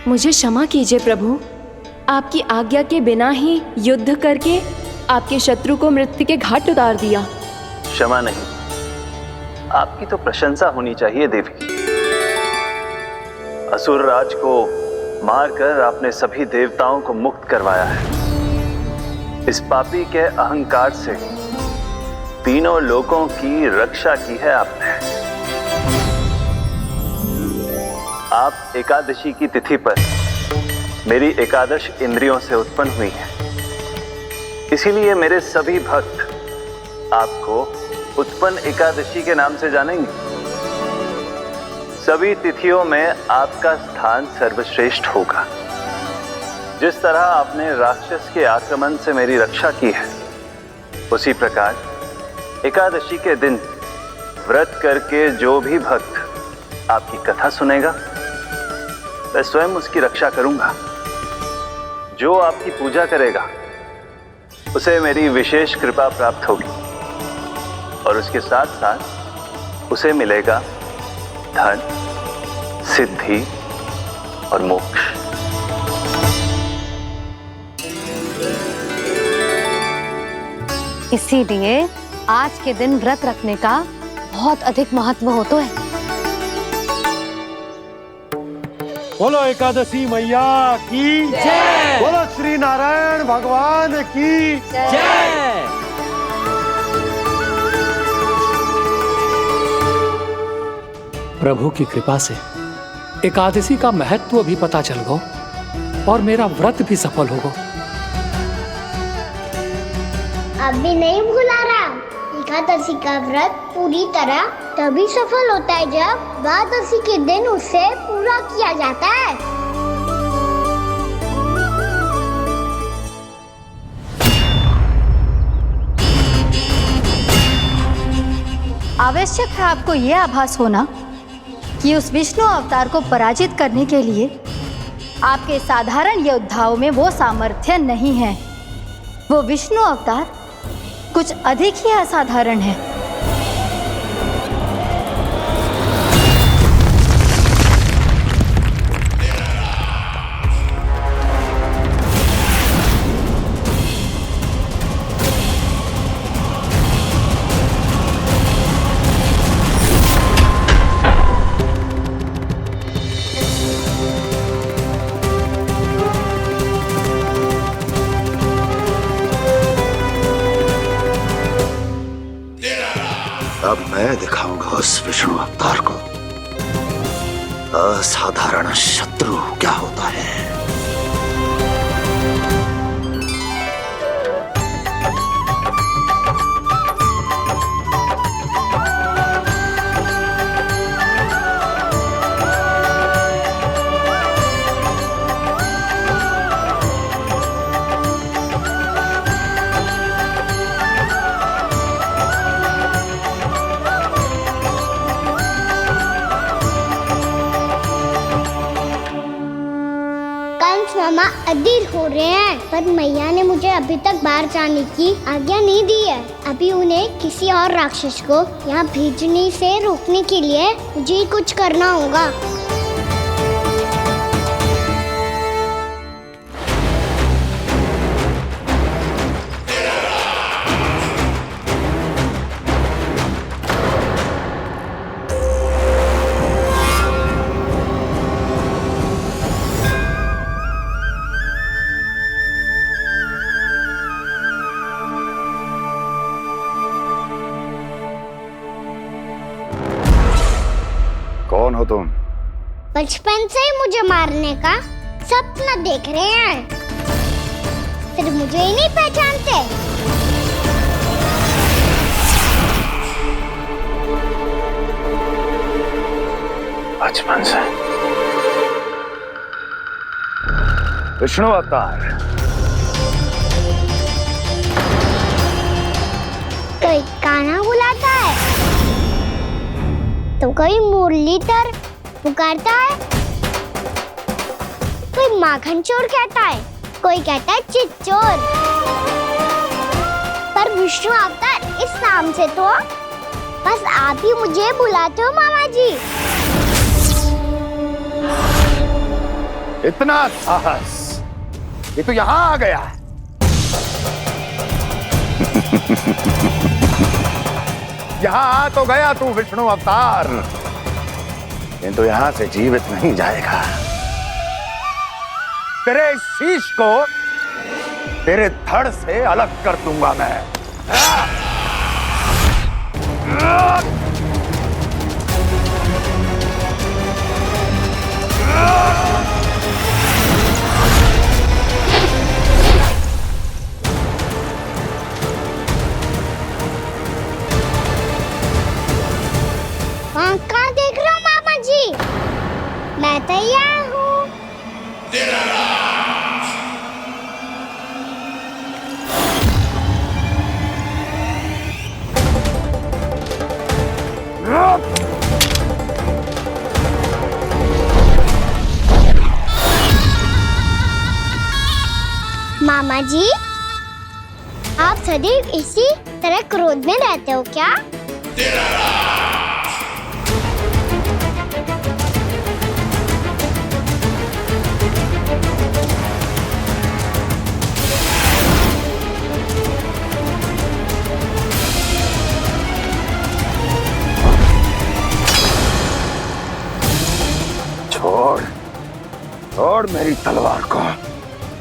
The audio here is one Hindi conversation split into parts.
मुझे क्षमा कीजिए प्रभु। आपकी आज्ञा के बिना ही युद्ध करके आपके शत्रु को मृत्यु के घाट उतार दिया। क्षमा नहीं, आपकी तो प्रशंसा होनी चाहिए देवी। असुर राज को मारकर आपने सभी देवताओं को मुक्त करवाया है। इस पापी के अहंकार से तीनों लोकों की रक्षा की है आपने। आप एकादशी की तिथि पर मेरी एकादश इंद्रियों से उत्पन्न हुई हैं। इसीलिए मेरे सभी भक्त आपको उत्पन्न एकादशी के नाम से जानेंगे। सभी तिथियों में आपका स्थान सर्वश्रेष्ठ होगा। जिस तरह आपने राक्षस के आक्रमण से मेरी रक्षा की है, उसी प्रकार एकादशी के दिन व्रत करके जो भी भक्त आपकी कथा सुनेगा, मैं स्वयं उसकी रक्षा करूंगा। जो आपकी पूजा करेगा उसे मेरी विशेष कृपा प्राप्त होगी और उसके साथ साथ उसे मिलेगा धन, सिद्धि और मोक्ष। इसीलिए आज के दिन व्रत रखने का बहुत अधिक महत्व होता है। बोलो एकादशी मैया की जय। बोलो श्री नारायण भगवान की जय। प्रभु की कृपा से एकादशी का महत्व भी पता चल गो और मेरा व्रत भी सफल हो गो। अभी नहीं भूला रहा, एकादशी का व्रत पूरी तरह तभी सफल होता है जब द्वादशी के दिन उसे पूरा किया जाता है। आवश्यक है आपको यह आभास होना कि उस विष्णु अवतार को पराजित करने के लिए आपके साधारण योद्धाओं में वो सामर्थ्य नहीं है। वो विष्णु अवतार कुछ अधिक ही असाधारण है। अब मैं दिखाऊंगा उस विष्णु अवतार को असाधारण शत्रु क्या होता है। मामा अधीर हो रहे हैं, पर मैया ने मुझे अभी तक बाहर जाने की आज्ञा नहीं दी है। अभी उन्हें किसी और राक्षस को यहाँ भेजने से रोकने के लिए मुझे कुछ करना होगा। कौन हो तुम? बचपन से ही मुझे मारने का सपना देख रहे हैं, फिर मुझे ही नहीं पहचानते। बचपन से विष्णु अवतार। कोई गाना बुलाता है तो कोई मुरलीधर पुकारता है, कोई माखन चोर कहता है, कोई कहता है चिच्चोर। पर विष्णु अवतार इस नाम से तो बस आप ही मुझे बुलाते हो मामा जी। इतना साहस ये तो यहां आ गया है। यहां आ तो गया तू विष्णु अवतार, किंतु यहां से जीवित नहीं जाएगा। तेरे इस शीश को तेरे धड़ से अलग कर दूंगा मैं। कहाँ देख रहे हो मामा जी? मैं तैयार हूँ। मामा जी, आप सदैव इसी तरह क्रोध में रहते हो क्या? छोड़ छोड़ मेरी तलवार को।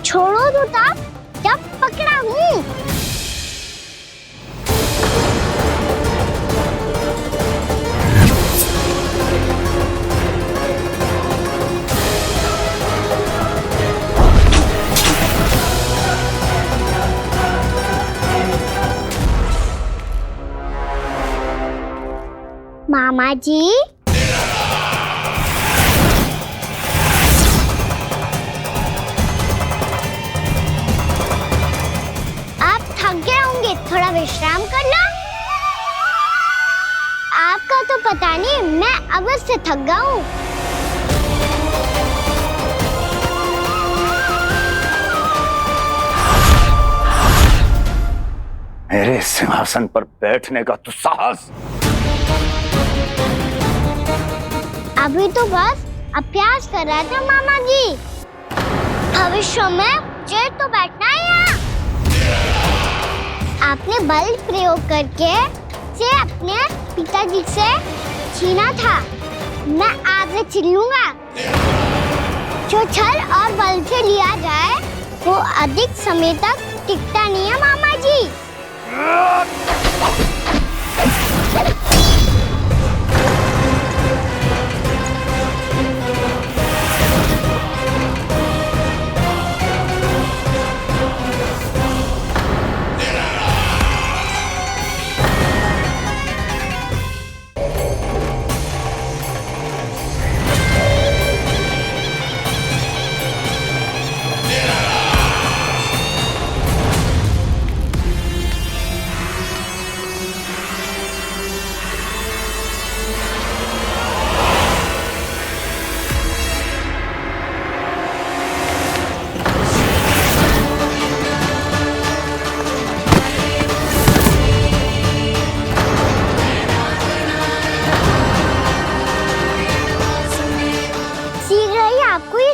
छोड़ो तो तब जब पकड़ा हूँ। मामा जी, थोड़ा विश्राम कर लो। आपका तो पता नहीं, मैं अवश्य थक गया हूँ। मेरे सिंहासन पर बैठने का तो साहस। अभी तो बस अभ्यास कर रहा था मामा जी। भविष्य में मुझे तो बैठना है यहाँ। आपने बल प्रयोग करके से अपने पिताजी से छीना था। मैं आज से छीन लूंगा। जो छल और बल से लिया जाए वो अधिक समय तक टिकता नहीं है मामा जी।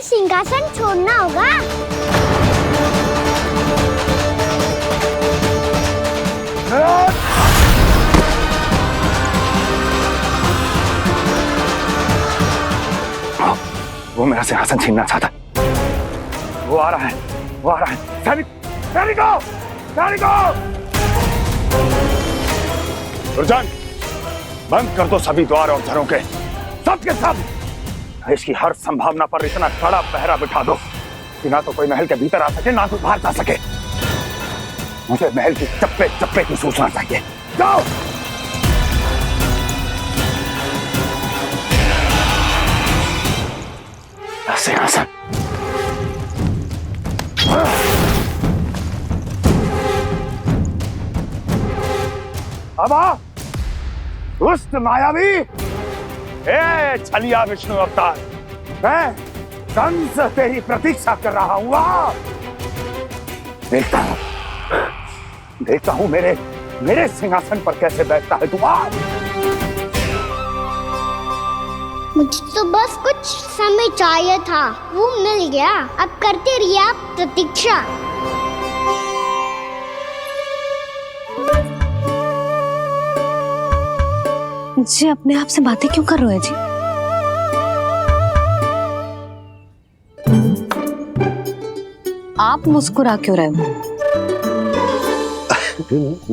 सिंहासन छोड़ना होगा। वो मेरा सिंहासन छीनना चाहता। वो आ रहा है, वो आ रहा है। सैनिकों, दुर्जन, बंद कर दो सभी द्वार और घरों के, सब के सब। इसकी हर संभावना पर इतना कड़ा पहरा बिठा दो कि ना तो कोई महल के भीतर आ सके, ना तो बाहर जा सके। मुझे महल की चप्पे चप्पे की सूचना चाहिए। जाओ। सिंहासन। अब आ, दुष्ट मायावी, छलिया विष्णु अवतार, मैं कंस तेरी प्रतीक्षा कर रहा हूँ। देखता हूँ मेरे सिंहासन पर कैसे बैठता है तू। मुझे तो बस कुछ समय चाहिए था, वो मिल गया। अब करते रहिए आप प्रतीक्षा। जी अपने आप से बातें क्यों कर रहे हो जी? आप मुस्कुरा क्यों रहे हो?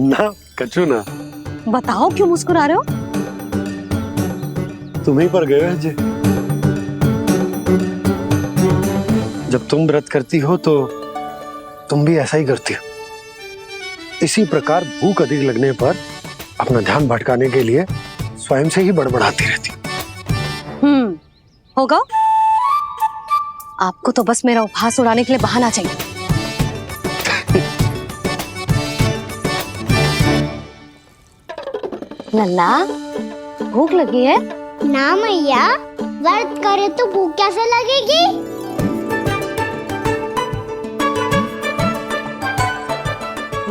ना कछु ना। बताओ क्यों मुस्कुरा रहे हो? तुम ही पर गए जी। जब तुम व्रत करती हो तो तुम भी ऐसा ही करती हो। इसी प्रकार भूख अधिक लगने पर अपना ध्यान भटकाने के लिए स्वयं से ही बड़बड़ाती रहती। होगा। आपको तो बस मेरा उपहास उड़ाने के लिए बहाना चाहिए। लल्ला भूख लगी है? ना मैया, व्रत करे तो भूख कैसे लगेगी?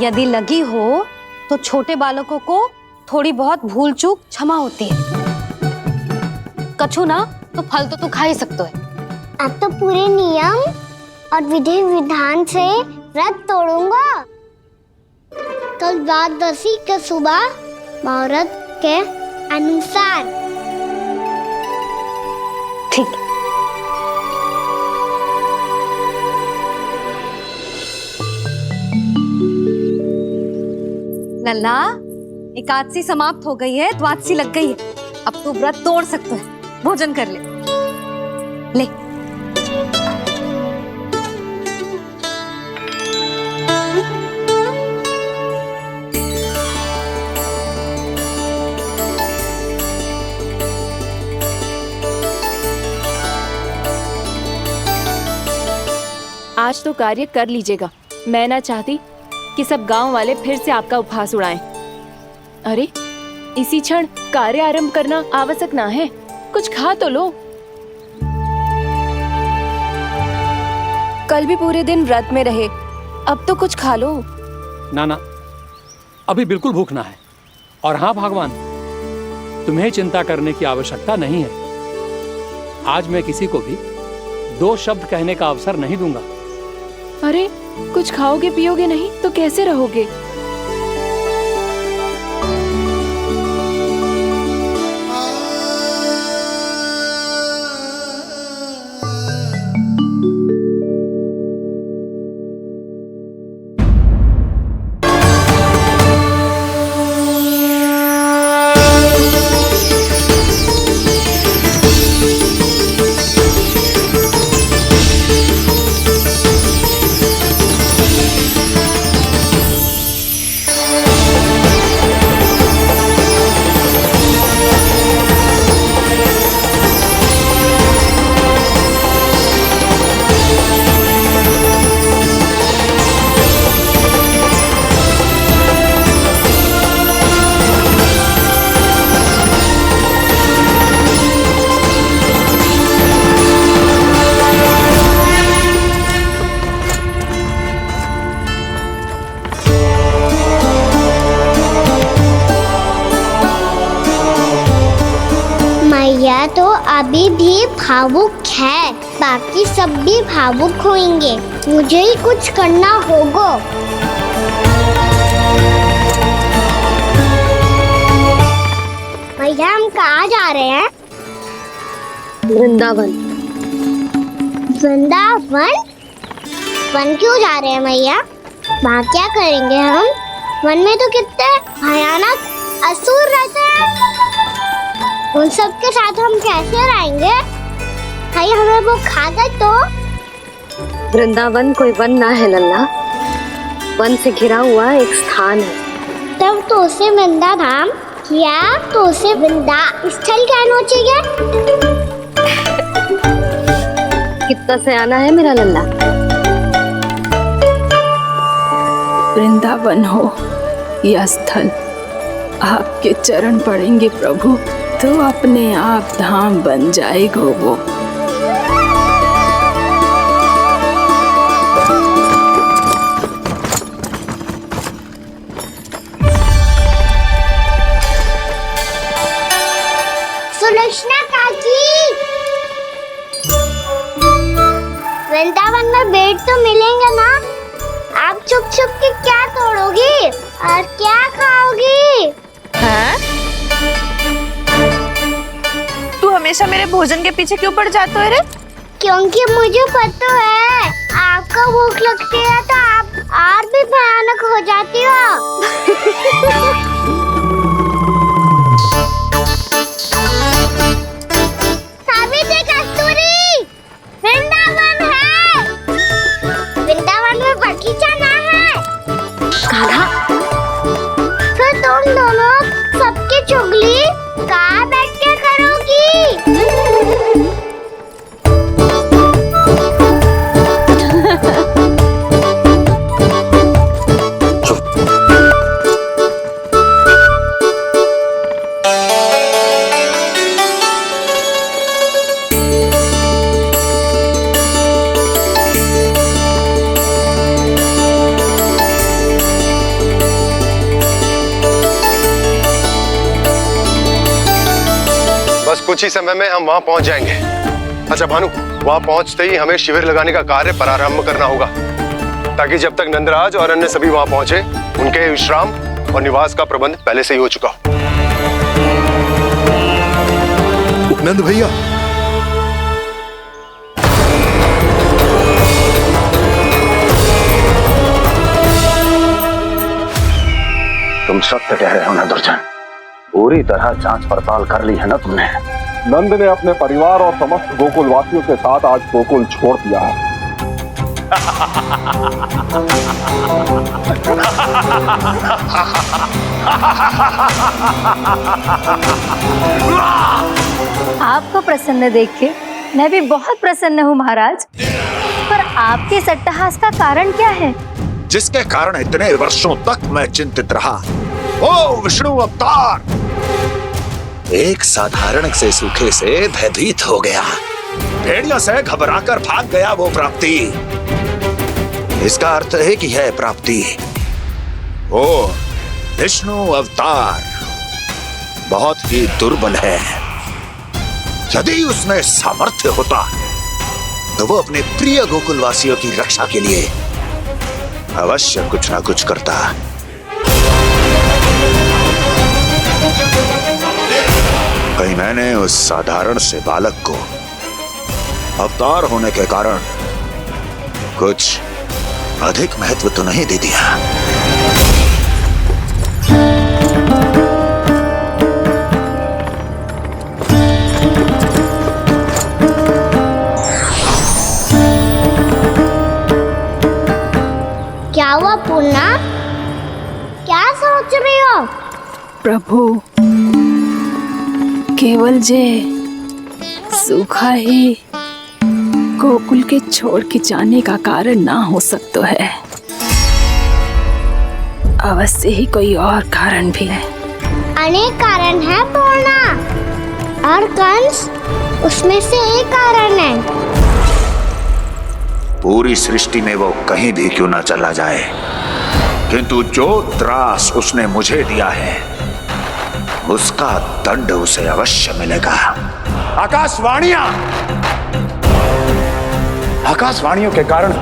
यदि लगी हो तो छोटे बालकों को थोड़ी बहुत भूल चूक क्षमा होती है। कछु ना तो फल तो तू खा ही सकते है। अब तो पूरे नियम और विधि विधान से व्रत तोड़ूंगा। कल द्वादशी के सुबह मुहूर्त के अनुसार। ठीक। लल्ला एकादशी समाप्त हो गई है, द्वादशी लग गई है। अब तू व्रत तोड़ सकते है। भोजन कर ले। ले। आज तो कार्य कर लीजिएगा। मैं ना चाहती कि सब गांव वाले फिर से आपका उपहास उड़ाएं। अरे इसी क्षण कार्य आरंभ करना आवश्यक ना है। कुछ खा तो लो। कल भी पूरे दिन व्रत में रहे, अब तो कुछ खा लो। ना ना, अभी बिल्कुल भूख ना है। और हाँ भगवान, तुम्हें चिंता करने की आवश्यकता नहीं है। आज मैं किसी को भी 2 शब्द कहने का अवसर नहीं दूंगा। अरे कुछ खाओगे पियोगे नहीं तो कैसे रहोगे? मैया तो अभी भी भावुक है, बाकी सब भी भावुक होंगे। मुझे ही कुछ करना होगा। भैया हम कहाँ जा रहे हैं? वृंदावन। वृंदावन? वन क्यों जा रहे हैं मैया? वहाँ क्या करेंगे हम? वन में तो कितने भयानक असुर रहते हैं। उन सब के साथ हम कैसे रहेंगे? भाई हमें वो खा गए तो? वृंदावन कोई वन ना है लल्ला, वन से घिरा हुआ एक स्थान है। तब तो उसे वृंदा धाम क्या, तो उसे वृंदा स्थल कहना चाहिए। कितना सयाना है मेरा लल्ला। वृंदावन हो या स्थल, आपके चरण पड़ेंगे प्रभु तो अपने आप धाम बन जाएगा वो। सुलक्षणा काकी, वृंदावन में बेट तो मिलेंगे ना? आप छुप छुप के क्या तोड़ोगी और क्या खाओगी? हाँ? तू हमेशा मेरे भोजन के पीछे क्यों पड़ जाते हो रे? क्योंकि मुझे पता है आपको भूख लगती है तो आप और भी भयानक हो जाती हो। सावित्री, कस्तूरी, वृंदावन है। वृंदावन में बगीचा ना है। कान्हा, फिर तुम दोनों सबकी चुगली कहाँ बैठ के करोगी? बस कुछ ही समय में हम वहां पहुंच जाएंगे। अच्छा भानु, वहां पहुंचते ही हमें शिविर लगाने का कार्य प्रारंभ करना होगा, ताकि जब तक नंदराज और अन्य सभी वहां पहुंचे उनके विश्राम और निवास का प्रबंध पहले से ही हो चुका हो। नंद भैया, तुम सत्य कह रहे हो ना दुर्जन? पूरी तरह जांच पड़ताल कर ली है ना तुमने? नंद ने अपने परिवार और समस्त गोकुल वासियों के साथ आज गोकुल छोड़ दिया है। आपको प्रसन्न देख के मैं भी बहुत प्रसन्न हूँ महाराज। पर आपके इस अट्टहास का कारण क्या है? जिसके कारण इतने वर्षों तक मैं चिंतित रहा। ओ विष्णु अवतार! एक साधारण से सूखे से भयभीत हो गया, भेड़ियों से घबराकर भाग गया वो प्राप्ति। इसका अर्थ है कि यह प्राप्ति ओ विष्णु अवतार बहुत ही दुर्बल है। यदि उसमें सामर्थ्य होता तो वो अपने प्रिय गोकुलवासियों की रक्षा के लिए अवश्य कुछ ना कुछ करता। कहीं मैंने उस साधारण से बालक को अवतार होने के कारण कुछ अधिक महत्व तो नहीं दे दिया। क्या हुआ पूर्णा? क्या सोच रही हो? प्रभु, केवल जे सूखा ही गोकुल के छोड़ के जाने का कारण ना हो सकता है। अवश्य ही कोई और कारण भी है। अनेक कारण है पूर्णा, और कंस उसमें से एक कारण है। पूरी सृष्टि में वो कहीं भी क्यों ना चला जाए, किंतु जो त्रास उसने मुझे दिया है उसका दंड उसे अवश्य मिलेगा। आकाशवाणियों के कारण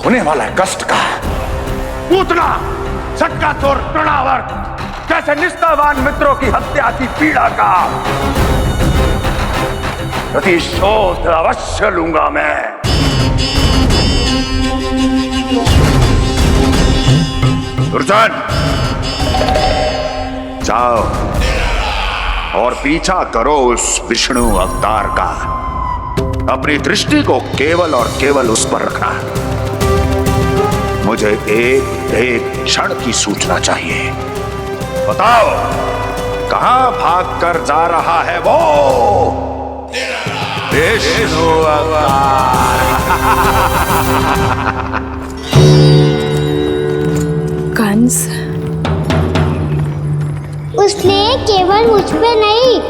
होने वाला कष्ट का पूतना सटका चोर तृणावर जैसे निष्ठावान मित्रों की हत्या की पीड़ा का प्रतिशोध अवश्य लूंगा मैं। दुर्जन, जाओ और पीछा करो उस विष्णु अवतार का। अपनी दृष्टि को केवल और केवल उस पर रखना। मुझे एक एक क्षण की सूचना चाहिए। बताओ, कहां भागकर जा रहा है वो विष्णु अवतार? कंस, उसने केवल मुझ पे नहीं,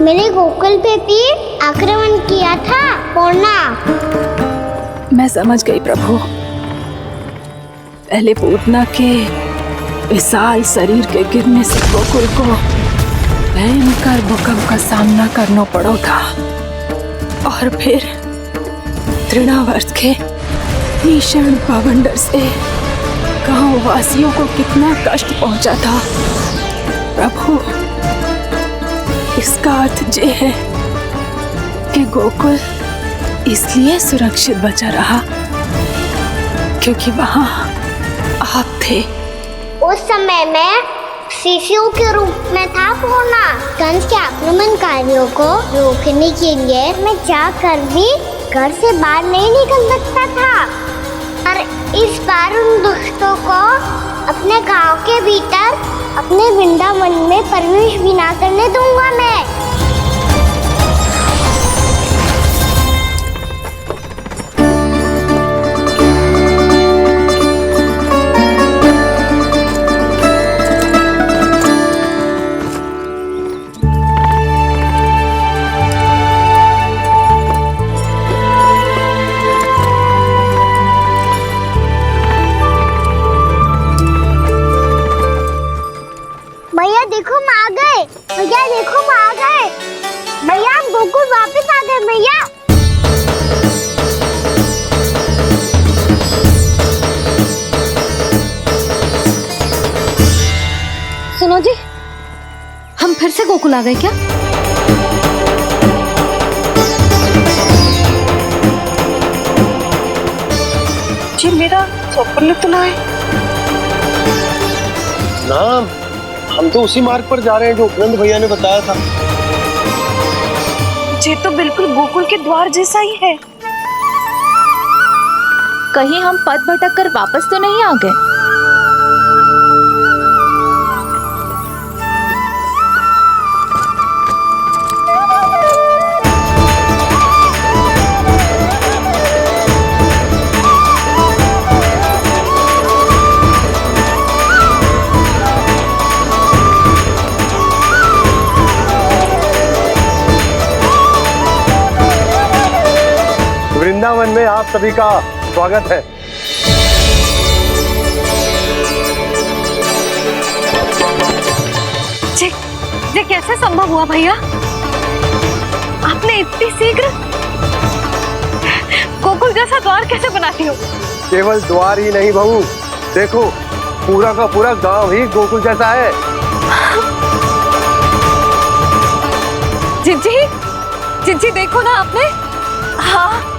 मेरे गोकुल पे भी आक्रमण किया था पूर्णा। मैं समझ गई प्रभु। पहले पूतना के विशाल शरीर के गिरने से गोकुल को भयंकर भूकंप का सामना करना पड़ा था, और फिर तृणावर्त के भीषण बवंडर से गांव वासियों को कितना कष्ट पहुंचा था प्रभु। इसका अर्थ ये है कि गोकुल इसलिए सुरक्षित बचा रहा क्योंकि वहां आप थे। उस समय में शिशु के रूप में था पूर्णा। कंस के आक्रमणकारियों को रोकने के लिए मैं जाकर भी घर से बाहर नहीं निकल सकता था, और इस बार उन दुष्टों को अपने गांव के भीतर अपने वृंदावन में प्रवेश भी ना करने दूंगा मैं। भैया देखो हम आ गए, भैया देखो हम आ गए, भैया हम गोकुल वापस आ गए भैया। सुनो जी, हम फिर से गोकुल आ गए क्या? जी मेरा स्वप्न तो ना है। ना, हम तो उसी मार्ग पर जा रहे हैं जो उपनंद भैया ने बताया था। ये तो बिल्कुल गोकुल के द्वार जैसा ही है। कहीं हम पथ भटक कर वापस तो नहीं आ गए? वृंदावन में आप सभी का स्वागत है। ये कैसे संभव हुआ भैया? आपने इतनी शीघ्र गोकुल जैसा द्वार कैसे बनाती हो? केवल द्वार ही नहीं बहू, देखो पूरा का पूरा गांव ही गोकुल जैसा है। जिज्जी, जिज्जी देखो ना आपने। हाँ,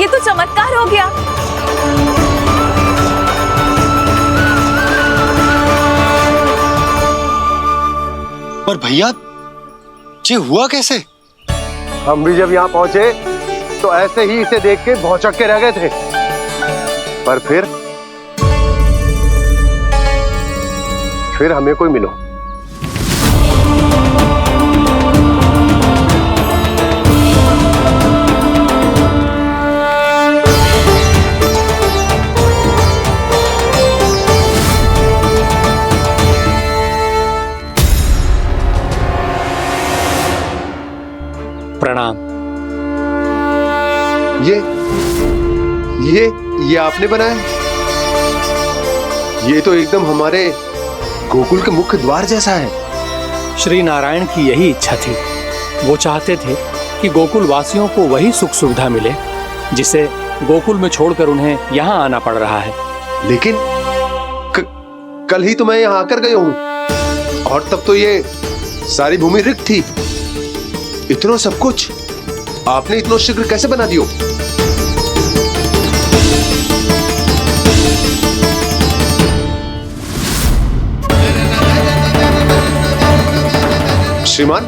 ये तो चमत्कार हो गया। पर भैया ये हुआ कैसे? हम भी जब यहाँ पहुंचे तो ऐसे ही इसे देख के भौचक के रह गए थे, पर फिर हमें कोई मिलो। प्रणाम। ये आपने बनाया? ये तो एकदम हमारे गोकुल के मुख्य द्वार जैसा है। श्री नारायण की यही इच्छा थी। वो चाहते थे कि गोकुल वासियों को वही सुख सुविधा मिले जिसे गोकुल में छोड़कर उन्हें यहाँ आना पड़ रहा है। लेकिन कल ही तो मैं यहाँ आकर गया हूँ और तब तो ये सारी भूमि रिक्त थी। इतना सब कुछ आपने इतना शीघ्र कैसे बना दियो? श्रीमान,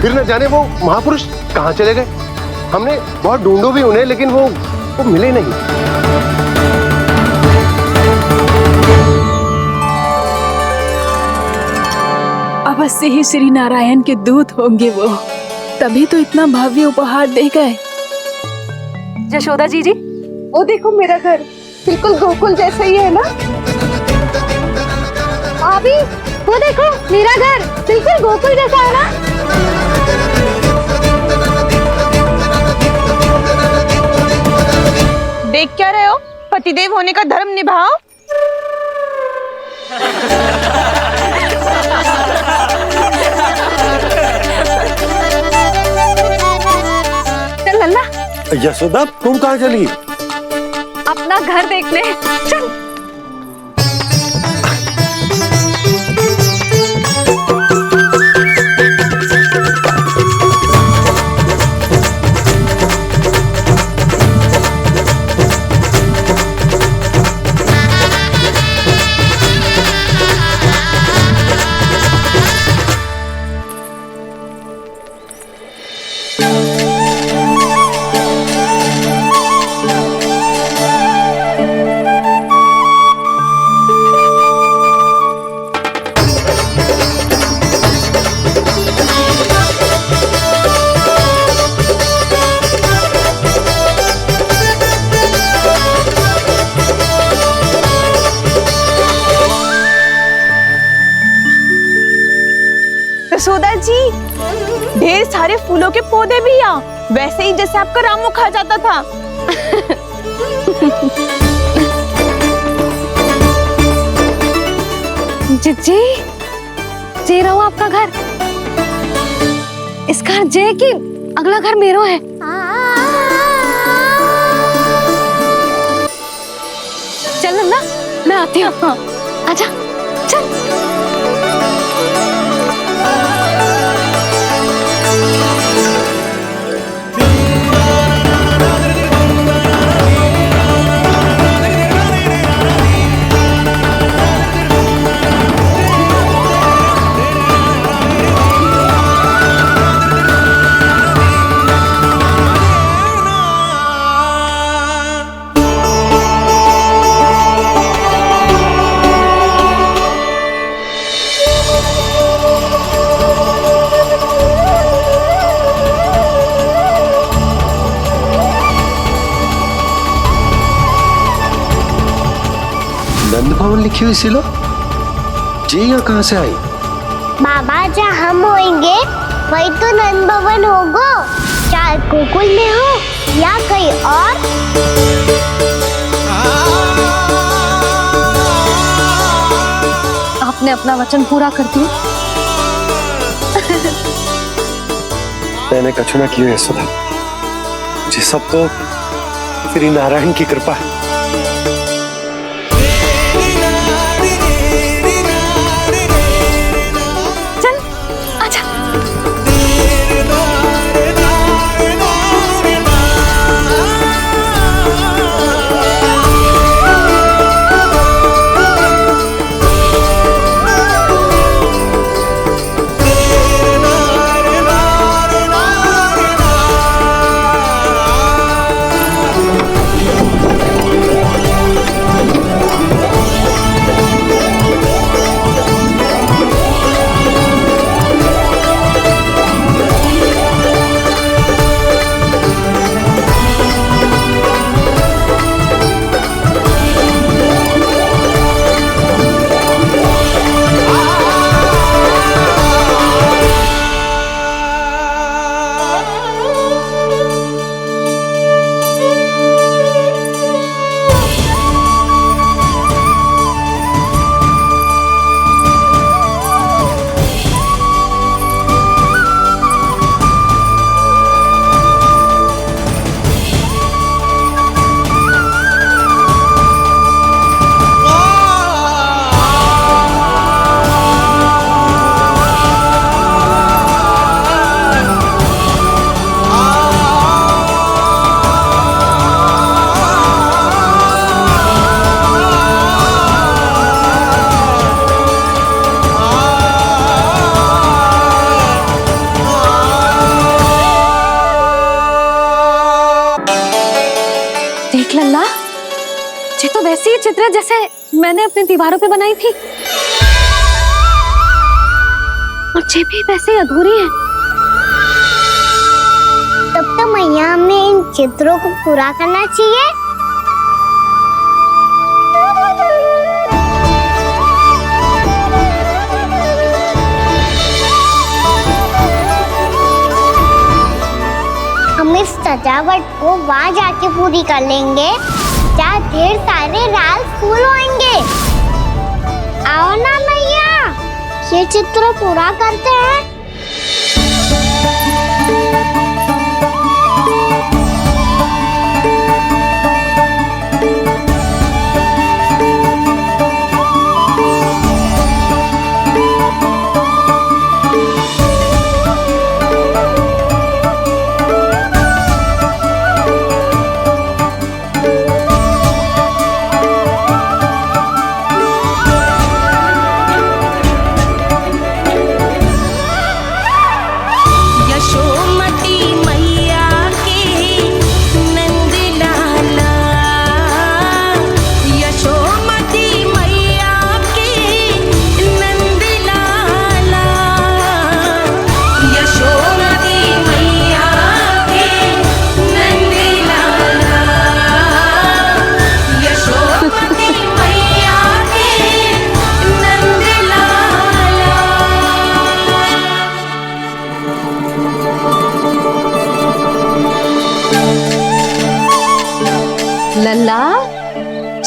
फिर न जाने वो महापुरुष कहाँ चले गए। हमने बहुत ढूंढो भी उन्हें, लेकिन वो मिले नहीं। अवश्य ही श्री नारायण के दूत होंगे वो, तभी तो इतना भव्य उपहार दे गए। यशोदा जी, वो देखो मेरा घर बिल्कुल गोकुल जैसा ही है ना? भाभी वो देखो मेरा घर बिल्कुल गोकुल जैसा है ना? देख क्या रहे हो? पतिदेव होने का धर्म निभाओ। यशोदा तुम कहाँ चली? अपना घर देखने। चल। यशोदा जी, ढेर सारे फूलों के पौधे भी यहाँ, वैसे ही जैसे आपका रामू खा जाता था। जी जे रहो आपका घर। इसका अर्थ जे कि अगला घर मेरो है। चल ना, मैं आती हूँ। आजा, चल। नंद भवन लिखी हुई सिलो, जी यहाँ कहाँ से आई? बाबा जहाँ हम होंगे वही तो नंद भवन होगा, चाहे गोकुल में हो या कहीं और। आपने अपना वचन पूरा कर दिया। मैंने कछु ना किया यशोदा, जी सब तो श्री नारायण की कृपा है। ये तो वैसी ही चित्र है जैसे मैंने अपने दीवारों पे बनाई थी, और ये भी वैसे ही अधूरी है। तब तो मैया हमें इन चित्रों को पूरा करना चाहिए। हम इस सजावट को वहाँ जाके पूरी कर लेंगे जहाँ ढेर सारे लाल फूल होंगे। आओ ना मैया, ये चित्र पूरा करते हैं।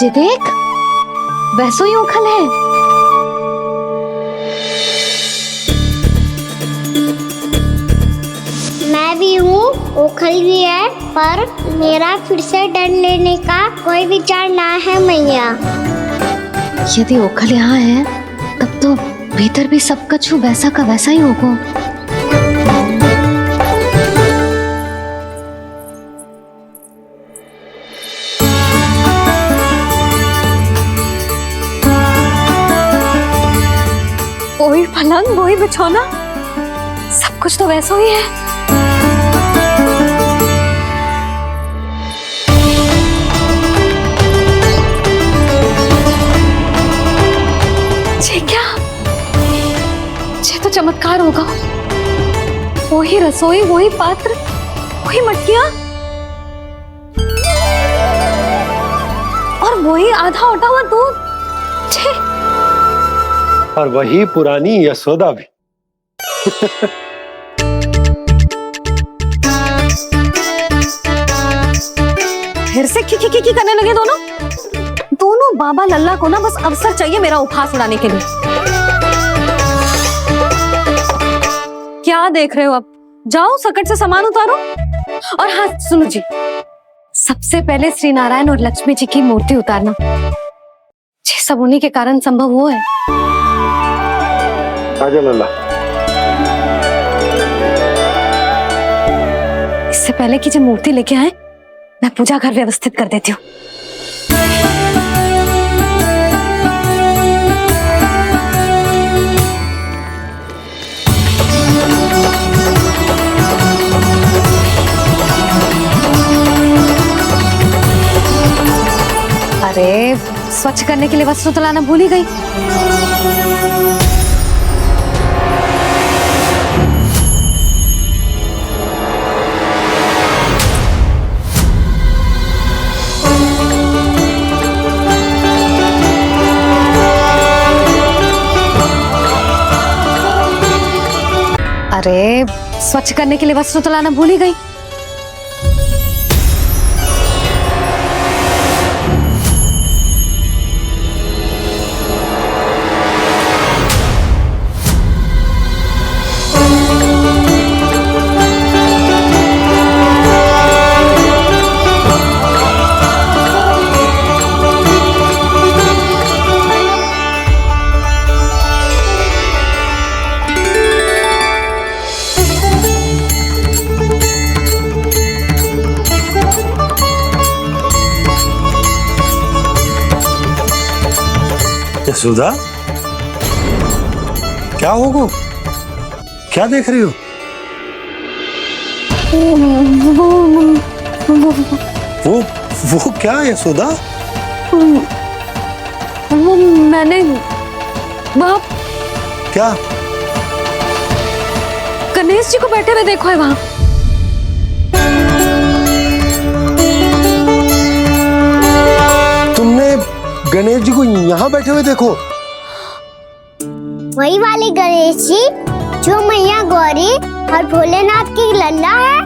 जे देख, वैसो ही उखल है। मैं भी हूँ, ओखल भी है, पर मेरा फिर से डर लेने का कोई विचार ना है मैया। यदि ओखल यहाँ है तब तो भीतर भी सब कछु वैसा का वैसा ही होगा। वही पलंग, वही बिछौना, सब कुछ तो वैसा ही है। ये तो चमत्कार होगा। वही रसोई, वही पात्र, वही मटकियां और वही आधा उटा हुआ दूध। और वही पुरानी यशोदा भी। फिर से खी करने लगे दोनों बाबा लल्ला को ना बस अवसर चाहिए मेरा उपहास उड़ाने के लिए। क्या देख रहे हो? अब जाओ सकट से सामान उतारो। और हाँ सुनो जी, सबसे पहले श्री नारायण और लक्ष्मी जी की मूर्ति उतारना। ये सब उन्हीं के कारण संभव हुआ है। आजा लल्ला। इससे पहले कि जो मूर्ति लेके आए, मैं पूजा घर व्यवस्थित कर देती हूँ। अरे स्वच्छ करने के लिए वस्त्र तो लाना भूल ही गई। अरे स्वच्छ करने के लिए वस्त्र तो लाना भूल ही गई। यशोदा, क्या होगा? क्या देख रही हो? वो क्या है यशोदा? वो मैंने बाप क्या? गणेश जी को बैठे हुए देखो है वहां। तुमने गणेश जी को यहाँ बैठे हुए देखो? वही वाले गणेश जी जो मैया गौरी और भोलेनाथ की लल्ला है।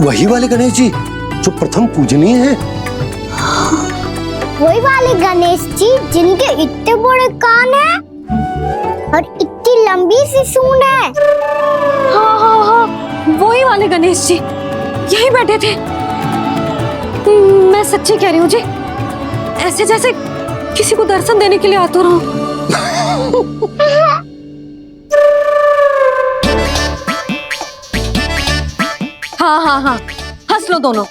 वही वाले गणेश जी जो प्रथम पूजनीय हैं। वही वाले गणेश जी जिनके इतने बड़े कान हैं और इतनी लंबी सी सूंड है। हाँ, वही वाले गणेश जी यही बैठे थे। मैं सच्ची कह रही हूँ जी, ऐसे जैसे किसी को दर्शन देने के लिए आतुर हूँ। हाँ, हंस लो दोनों।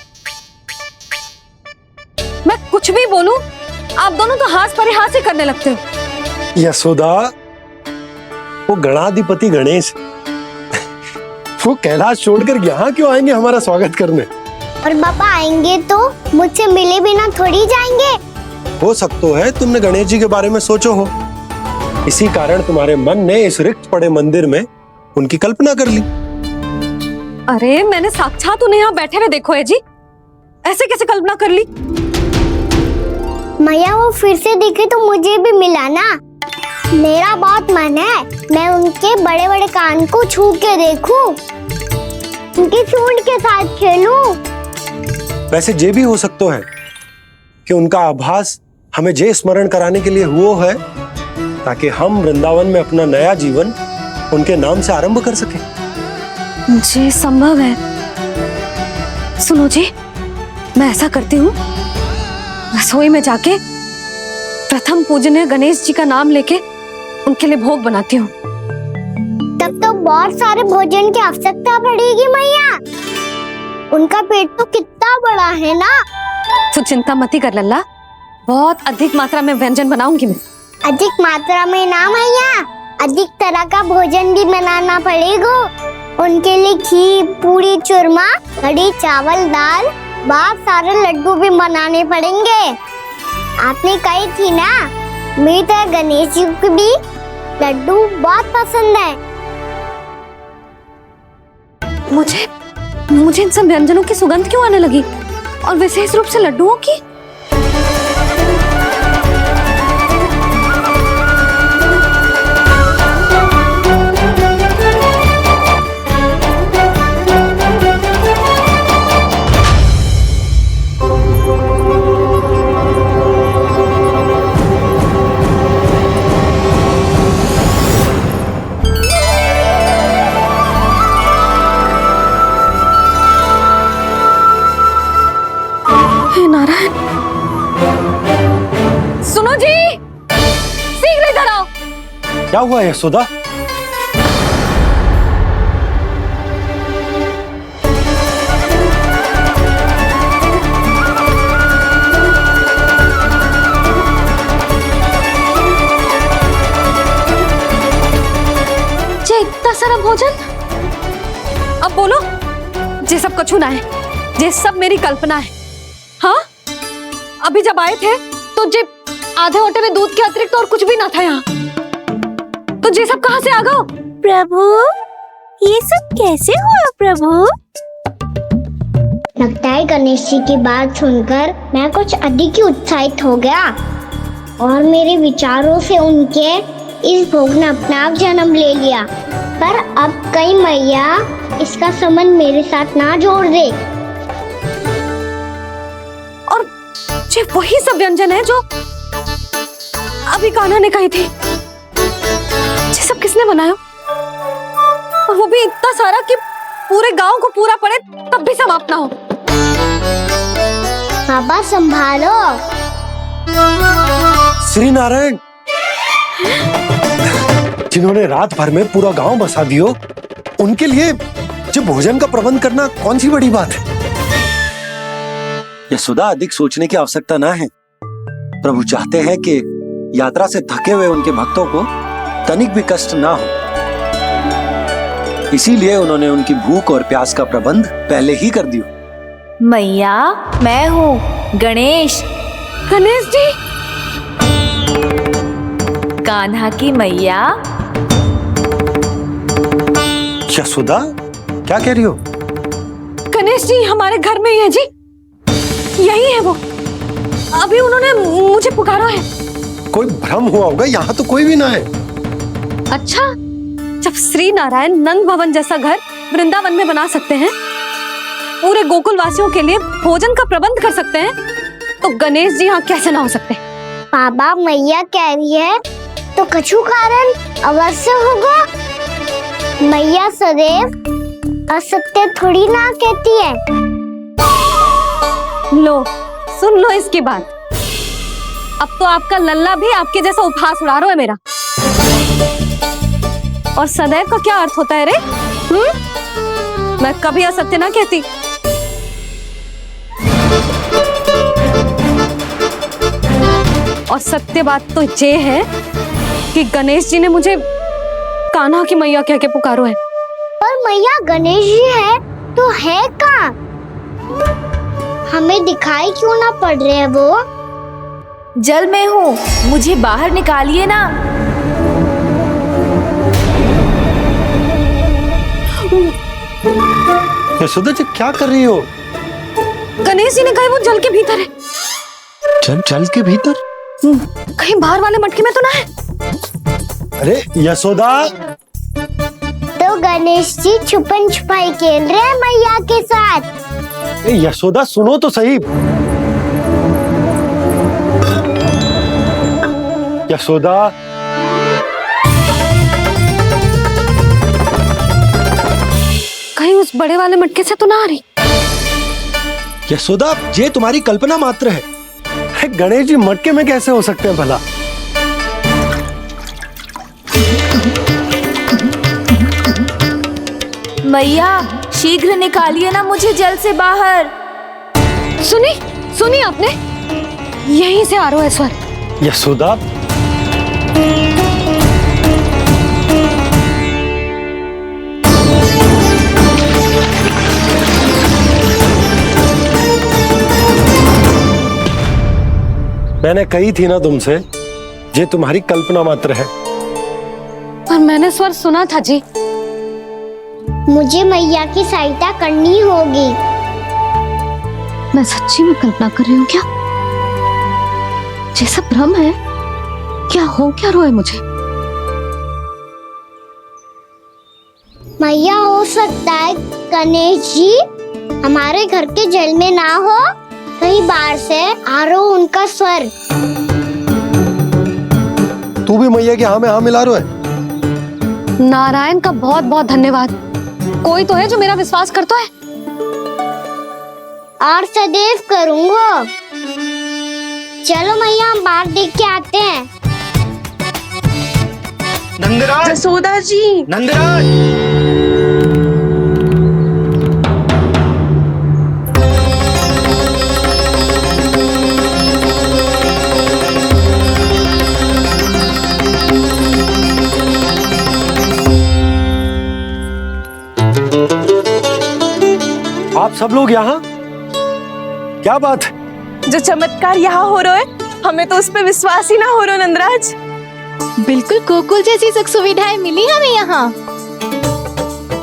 मैं कुछ भी बोलूं, आप दोनों तो हाथ परिहास ही करने लगते हो। यशोदा, वो गणाधिपति गणेश वो कैलाश छोड़कर यहाँ क्यों आएंगे हमारा स्वागत करने? और पापा आएंगे तो मुझसे मिले बिना थोड़ी जाएंगे। हो सकता है तुमने गणेश जी के बारे में सोचो हो, इसी कारण तुम्हारे मन ने इस रिक्त पड़े मंदिर में उनकी कल्पना कर ली। अरे मैंने साक्षात उन्हें यहाँ बैठे हुए देखो है जी, ऐसे कैसे कल्पना कर ली? मैया वो फिर से दिखे तो मुझे भी मिला ना। मेरा बहुत मन है मैं उनके बड़े बड़े कान को छू के देखूं, उनकी सूंड के साथ खेलूं। वैसे ये भी हो सकता है कि उनका आभास हमें जे स्मरण कराने के लिए हुआ है ताकि हम वृंदावन में अपना नया जीवन उनके नाम से आरंभ कर सके। जी संभव है। सुनो जी, मैं ऐसा करती हूँ, रसोई में जाके प्रथम पूजनीय गणेश जी का नाम लेके उनके लिए भोग बनाती हूँ। तब तो बहुत सारे भोजन की आवश्यकता पड़ेगी मैया। उनका पेट तो कितना बड़ा है ना। तो चिंता मती कर लल्ला, बहुत अधिक मात्रा में व्यंजन बनाऊंगी मैं। अधिक मात्रा में ना मैया, अधिक तरह का भोजन भी बनाना पड़ेगा। उनके लिए खीर, पूरी, चूरमा, कढ़ी, चावल, दाल, बहुत सारे लड्डू भी बनाने पड़ेंगे। आपने कही थी ना, मेरी तरह गणेश जी को भी लड्डू बहुत पसंद है। मुझे इन सब व्यंजनों की सुगंध क्यों आने लगी, और विशेष रूप से लड्डुओं की? नारायण, सुनो जी, शीघ्र इधर आओ। क्या हुआ यशोदा? जे इतना सारा भोजन, अब बोलो, जे सब कछु ना है, जे सब मेरी कल्पना है। हाँ, अभी जब आए थे तो जे आधे ओटे में दूध के अतिरिक्त और कुछ भी ना था यहाँ, तो जे सब कहाँ से आ गए? प्रभु, ये सब कैसे हुआ प्रभु? लगता है गणेश जी की बात सुनकर मैं कुछ अधिक ही उत्साहित हो गया और मेरे विचारों से उनके इस भोग ने अपना आप जन्म ले लिया। पर अब कहीं मैया इसका संबंध मेरे साथ ना जोड़ दे। ये वही सब व्यंजन है जो अभी कान्हा ने कही थी। ये सब किसने बनाया? और वो भी इतना सारा कि पूरे गांव को पूरा पड़े तब भी समाप्त ना हो। बाबा संभालो। श्री नारायण, जिन्होंने रात भर में पूरा गांव बसा दियो, उनके लिए जो भोजन का प्रबंध करना कौन सी बड़ी बात है। यशोदा, अधिक सोचने की आवश्यकता ना है। प्रभु चाहते हैं कि यात्रा से थके हुए उनके भक्तों को तनिक भी कष्ट ना हो, इसीलिए उन्होंने उनकी भूख और प्यास का प्रबंध पहले ही कर दिया। मैया, मैं हूँ गणेश। गणेश जी, कान्हा की मैया। यशोदा, क्या कह रही हो? गणेश जी हमारे घर में ही है जी, यही है वो। अभी उन्होंने मुझे पुकारा है। कोई भ्रम हुआ होगा, यहाँ तो कोई भी ना है। अच्छा, जब श्री नारायण नंद भवन जैसा घर वृंदावन में बना सकते हैं, पूरे गोकुल वासियों के लिए भोजन का प्रबंध कर सकते हैं, तो गणेश जी यहाँ कैसे ना हो सकते? बाबा, मैया कह रही है तो कछु कारण अवश्य होगा। मैया सदैव असत्य थोड़ी ना कहती है। लो, सुन लो इसकी बात। अब तो आपका लल्ला भी आपके जैसा उपहास उड़ा रहा है मेरा। और सदैव का क्या अर्थ होता है रे? मैं कभी असत्य ना कहती। और सत्य बात तो ये है कि गणेश जी ने मुझे कान्हा की मैया कह के पुकारो है। पर मैया गणेश जी है तो है कहाँ? हमें दिखाई क्यों ना पड़ रहे हैं वो? जल में हूँ, मुझे बाहर निकालिए ना। यशोदा जी, क्या कर रही हो? गणेश जी ने कहा वो जल के भीतर है। जल के भीतर? कहीं बाहर वाले मटके में तो ना है? अरे यशोदा, तो गणेश जी छुपन छुपाई खेल रहे हैं मैया के साथ। यशोदा सुनो तो सही। यशोदा, कहीं उस बड़े वाले मटके से तो ना आ रही? यशोदा, ये तुम्हारी कल्पना मात्र है। गणेश जी मटके में कैसे हो सकते हैं भला? मैया शीघ्र निकालिए ना मुझे जल से बाहर। सुनी आपने? यहीं से आ रहा है स्वर। यशोदा, मैंने कही थी ना तुमसे, ये तुम्हारी कल्पना मात्र है। पर मैंने स्वर सुना था जी। मुझे मैया की सहायता करनी होगी। मैं सच्ची में कल्पना कर रही हूँ क्या? जैसा भ्रम है क्या? हो क्या रहा है मुझे? मैया हो सकता है गणेश जी हमारे घर के जल में ना हो, कहीं बाहर से आ रहा हो उनका स्वर। तू भी मैया के हाँ में हाँ मिला रहा है। नारायण का बहुत बहुत धन्यवाद। कोई तो है जो मेरा विश्वास करता है। और सदैव करूंगा। चलो मैया हम बाहर देख के आते हैं। नंदराज, जसोदा जी, नंदराज, आप सब लोग यहाँ? क्या बात है? जो चमत्कार यहाँ हो रहा है हमें तो उस पर विश्वास ही ना हो रहा नंदराज। बिल्कुल गोकुल जैसी सुख सुविधाएं मिली हमें यहाँ।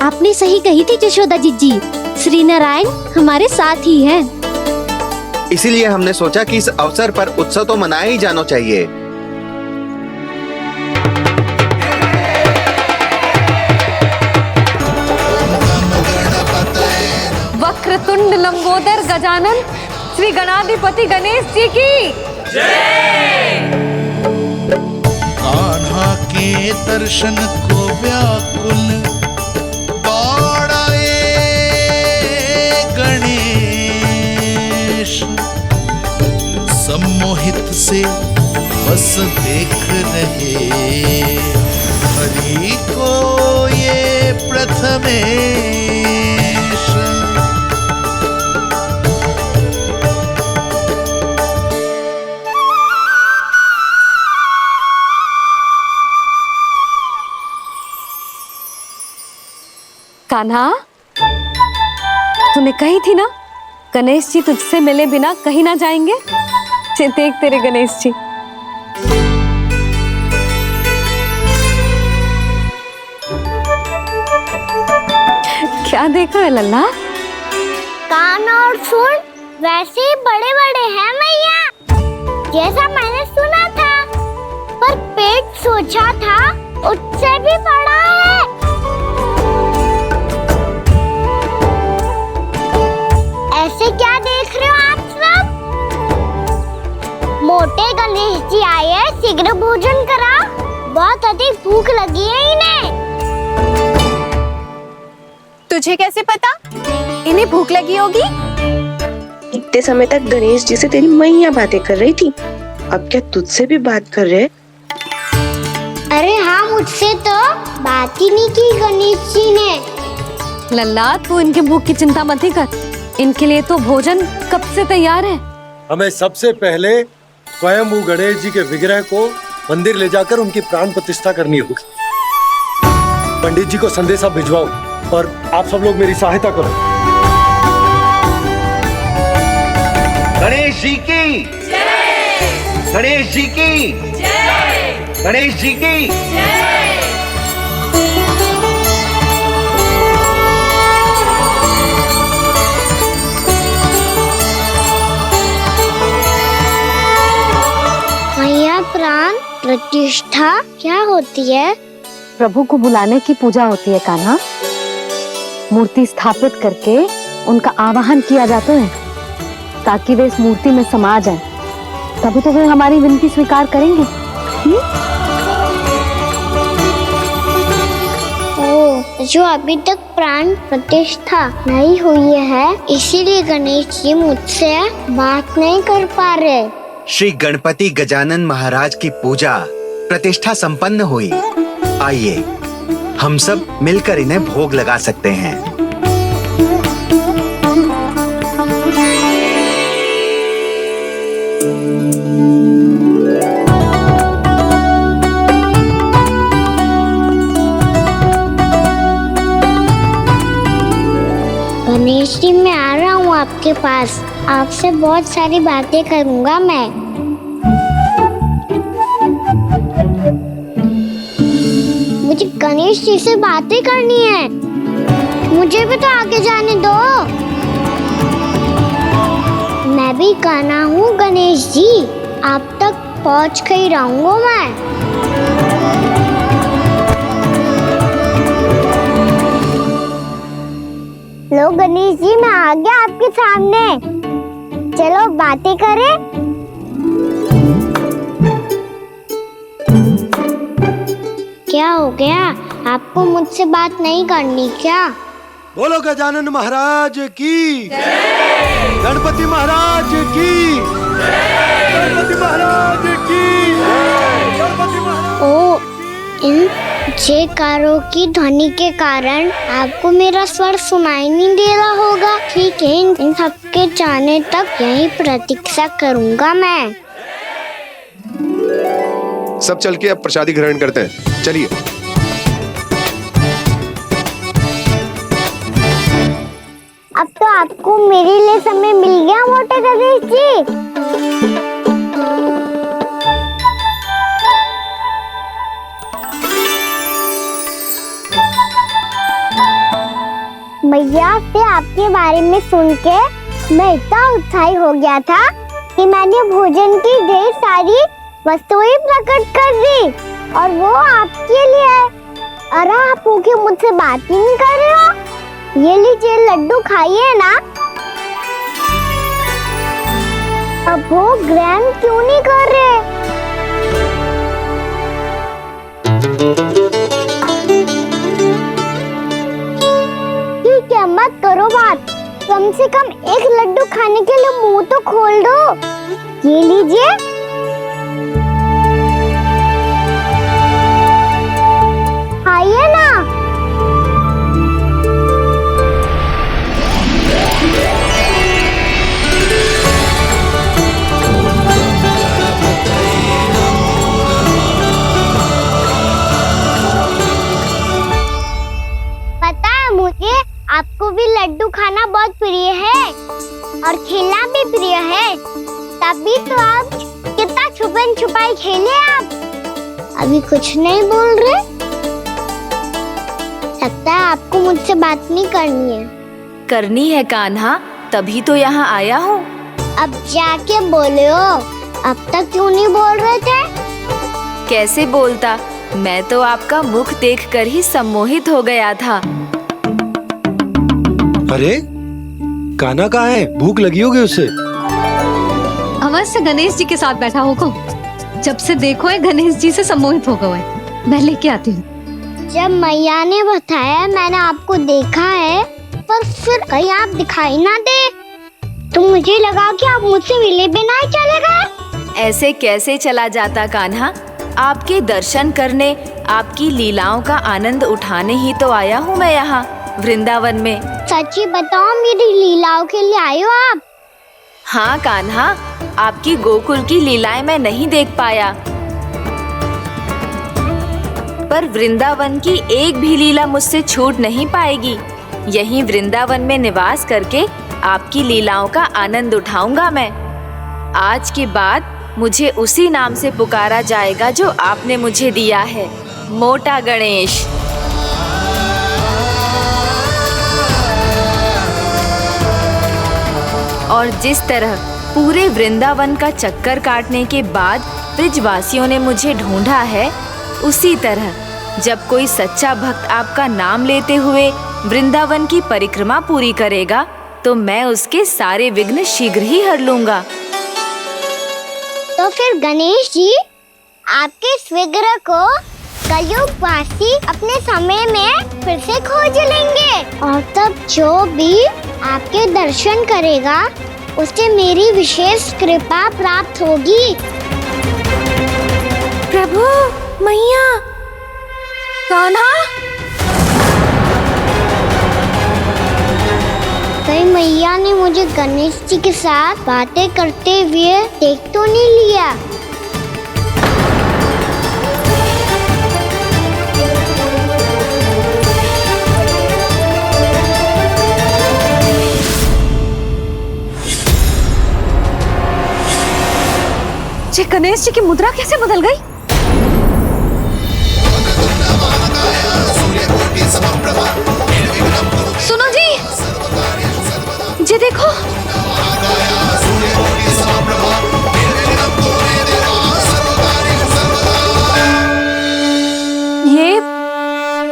आपने सही कही थी यशोदा जी, श्री नारायण हमारे साथ ही हैं। इसीलिए हमने सोचा कि इस अवसर पर उत्सव तो मनाया ही जाना चाहिए। वक्रतुंड लंबोदर गजानन श्री गणाधिपति गणेश जी की जय। कान्हा के दर्शन को व्याकुल दौड़ाए गणेश, सम्मोहित से बस देख रहे हरि को ये प्रथमेश। कान्हा, तूने कही थी ना गणेश जी तुझसे मिले बिना कहीं ना जाएंगे। देख तेरे गणेश जी। क्या देख रहे हैं लल्ला? कान और सुन वैसे ही बड़े बड़े हैं मैया, जैसा मैंने सुना था। पर पेट सोचा था उससे भी बड़ा है। ऐसे क्या देख रहे हो आप सब? मोटे गणेश जी आए हैं, शीघ्र भोजन करा। बहुत अधिक भूख लगी है इन्हें। तुझे कैसे पता इन्हें भूख लगी होगी? इतने समय तक गणेश जी से तेरी मैया बातें कर रही थी, अब क्या तुझसे भी बात कर रहे? अरे हाँ, मुझसे तो बात ही नहीं की गणेश जी ने। लल्ला, तू इनके भूख की चिंता मत ही कर। इनके लिए तो भोजन कब से तैयार है। हमें सबसे पहले स्वयं गणेश जी के विग्रह को मंदिर ले जाकर उनकी प्राण प्रतिष्ठा करनी होगी। पंडित जी को संदेशा भिजवाओ और आप सब लोग मेरी सहायता करो। गणेश जी की जय। गणेश जी की जय। गणेश जी की जय। मैया प्राण प्रतिष्ठा क्या होती है? प्रभु को बुलाने की पूजा होती है कान्हा। मूर्ति स्थापित करके उनका आवाहन किया जाता है ताकि वे इस मूर्ति में समा जाएं। तभी तो वे हमारी विनती स्वीकार करेंगे। जो अभी तक प्राण प्रतिष्ठा नहीं हुई है, इसीलिए गणेश जी मुझसे बात नहीं कर पा रहे। श्री गणपति गजानन महाराज की पूजा प्रतिष्ठा संपन्न हुई। आइए हम सब मिलकर इन्हें भोग लगा सकते हैं। गणेश जी, मैं आ रहा हूँ आपके पास। आपसे बहुत सारी बातें करूँगा मैं। मुझे गणेश जी से बातें करनी है। मुझे भी तो आगे जाने दो। मैं भी कान्हा हूँ गणेश जी, आप तक पहुँच कर ही रहूँगा मैं। लो गणेश जी, मैं आ गया आपके सामने। चलो बातें करें। क्या हो गया? आपको मुझसे बात नहीं करनी क्या? बोलो गजानन महाराज की, गणपति महाराज की, गणपति महाराज की, गणपति महाराज। ओ, इन जयकारों की ध्वनि के कारण आपको मेरा स्वर सुनाई नहीं दे रहा होगा। ठीक है, इन सबके जाने तक यही प्रतीक्षा करूंगा मैं। सब चल के अब प्रसादी ग्रहण करते हैं। चलिए। अब तो आपको मेरे लिए समय मिल गया मोटे गणेश जी। मैया से आपके बारे में सुन के मैं इतना उत्साही हो गया था कि मैंने भोजन की ढेर सारी वस्तुएं प्रकट कर दी, और वो आपके लिए। अरे आप भूखे मुझसे बात ही नहीं कर रहे हो। ये लीजिए लड्डू, खाइए ना। अब वो ग्रहण क्यों नहीं कर रहे? ठीक है, मत करो बात। कम से कम एक लड्डू खाने के लिए मुंह तो खोल दो। ये लीजिए। खाइए ना। पता है मुझे, आपको भी लड्डू खाना बहुत प्रिय है और खेलना भी प्रिय है। तभी तो आप कितना छुपन छुपाई खेले। आप अभी कुछ नहीं बोल रहे। लगता है आपको मुझसे बात नहीं करनी है। करनी है कान्हा, तभी तो यहाँ आया हूँ। अब जाके बोलो। अब तक क्यों नहीं बोल रहे थे? कैसे बोलता, मैं तो आपका मुख देखकर ही सम्मोहित हो गया था। अरे कान्हा कहाँ है? भूख लगी होगी उसे। अवश्य गणेश जी के साथ बैठा होगा। जब से देखो है गणेश जी से सम्मोहित हो गए। मैं लेके आती हूँ। जब मैया ने बताया मैंने आपको देखा है, पर फिर कहीं आप दिखाई ना दे, तो मुझे लगा कि आप मुझसे मिले बिना ही चले गए। ऐसे कैसे चला जाता कान्हा? आपके दर्शन करने, आपकी लीलाओं का आनंद उठाने ही तो आया हूँ मैं यहाँ वृंदावन में। सच्ची बताओ, मेरी लीलाओं के लिए आए हो आप? हाँ कान्हा, आपकी गोकुल की लीलाएं मैं नहीं देख पाया, पर वृंदावन की एक भी लीला मुझसे छूट नहीं पाएगी। यहीं वृंदावन में निवास करके आपकी लीलाओं का आनंद उठाऊंगा मैं। आज के बाद मुझे उसी नाम से पुकारा जाएगा जो आपने मुझे दिया है, मोटा गणेश। और जिस तरह पूरे वृंदावन का चक्कर काटने के बाद ब्रिजवासियों ने मुझे ढूंढा है, उसी तरह जब कोई सच्चा भक्त आपका नाम लेते हुए वृंदावन की परिक्रमा पूरी करेगा, तो मैं उसके सारे विघ्न शीघ्र ही हर लूंगा। तो फिर गणेश जी, आपके इस विग्रह को कलयुगवासी अपने समय में फिर से खोज लेंगे और तब जो भी आपके दर्शन करेगा उसे मेरी विशेष कृपा प्राप्त होगी। प्रभु, मैया, कान्हा, कहीं मैया ने मुझे गणेश जी के साथ बातें करते हुए देख तो नहीं लिया? ये गणेश जी की मुद्रा कैसे बदल गई? सुनो जी, ये देखो।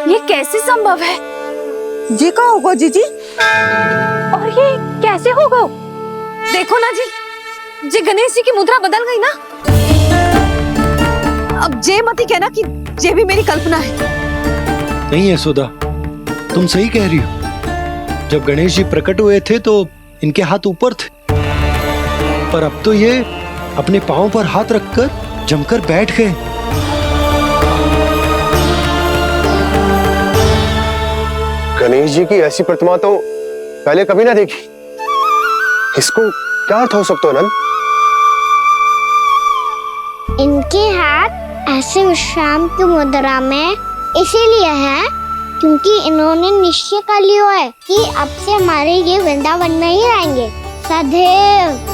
ये कैसे संभव है? जी का होगा जीजी? और ये कैसे होगा? देखो ना जी, जे गणेश जी की मुद्रा बदल गई ना। अब जे मती कहना कि ये भी मेरी कल्पना है। नहीं यशोदा, तुम सही कह रही हो। जब गणेश जी प्रकट हुए थे तो इनके हाथ ऊपर थे, पर अब तो ये अपने पांव पर हाथ रखकर जमकर बैठ गए। गणेश जी की ऐसी प्रतिमा तो पहले कभी ना देखी। इसको क्या अर्थ हो सकता है नंद? इनके हाथ ऐसे विश्राम की मुद्रा में इसीलिए है क्योंकि इन्होंने निश्चय कर लिया है कि अब से हमारे ये वृंदावन में ही रहेंगे सदैव।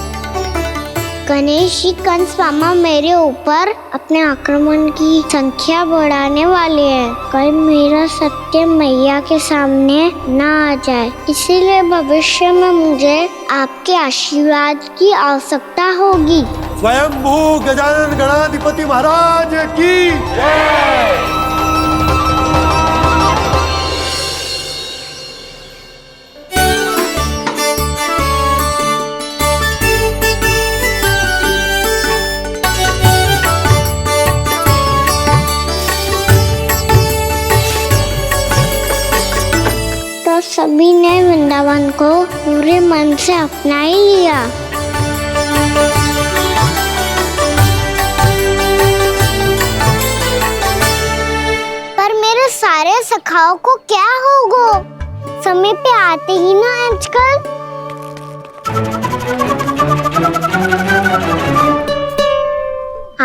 गणेश जी कंस मामा मेरे ऊपर अपने आक्रमण की संख्या बढ़ाने वाले हैं। कहीं मेरा सत्य मैया के सामने ना आ जाए, इसीलिए भविष्य में मुझे आपके आशीर्वाद की आवश्यकता होगी। स्वयंभू गजानन गणाधिपति महाराज की जय। तो सभी ने वृंदावन को पूरे मन से अपना ही लिया। पर मेरे सारे सखाओं को क्या होगा? समय पे आते ही ना आजकल।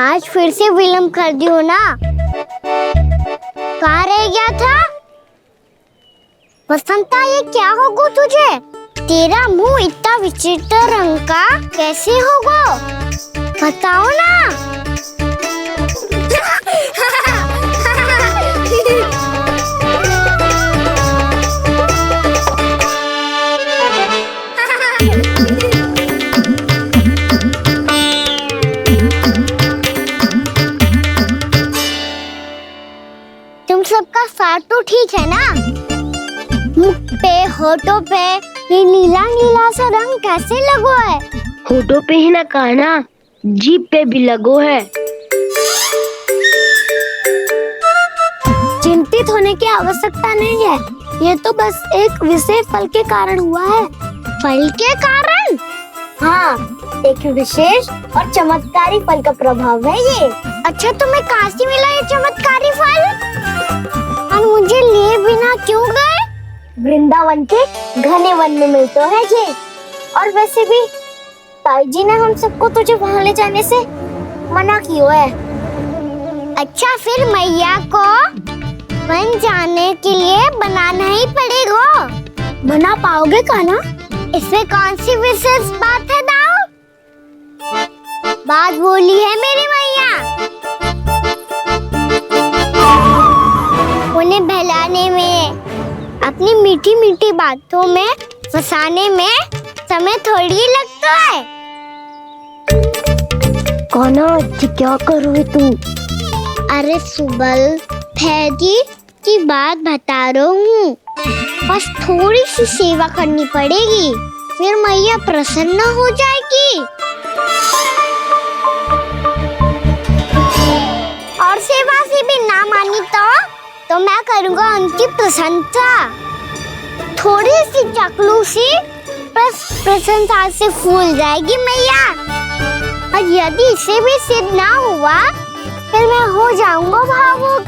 आज फिर से विलंब कर दियो ना। कहाँ रह गया था? वसंता, ये क्या होगा तुझे? तेरा मुंह इतना विचित्र रंग का कैसे होगा? बताओ ना। तुम सबका साथ तो ठीक है ना? मुख पे, होठों पे ये नीला नीला सा रंग कैसे लगो है? होठों पे ही ना कान्हा, जीभ पे भी लगो है। चिंतित होने की आवश्यकता नहीं है, ये तो बस एक विशेष फल के कारण हुआ है। फल के कारण? हाँ, एक विशेष और चमत्कारी फल का प्रभाव है ये। अच्छा, तुम्हें कहाँ से मिला ये चमत्कारी फल? और मुझे लिए बिना क्यों गए? वृंदावन के घने वन में मिलते है ये। और वैसे भी ताई जी ने हम सबको तुझे वहाँ ले जाने से मना किया है। अच्छा, फिर मैया को वन जाने के लिए बनाना ही पड़ेगा। बना पाओगे कान्हा? इसमें कौन सी विशेष बात है दाऊ? बात बोली है मेरी मैया। उन्हें बहलाने में, अपनी मीठी मीठी बातों में फंसाने में समय थोड़ी लगता है। कान्हा, क्या करोगे तू? अरे सुबल, फैजी की बात बता रहा हूँ। बस थोड़ी सी सेवा करनी पड़ेगी, फिर मैया प्रसन्न हो जाएगी। तो मैं करूँगा उनकी प्रशंसा। थोड़ी सी चकलूसी बस प्रशंसा से फूल जाएगी मैया। और यदि इसे भी सिद्ध ना हुआ फिर मैं हो जाऊंगा भावुक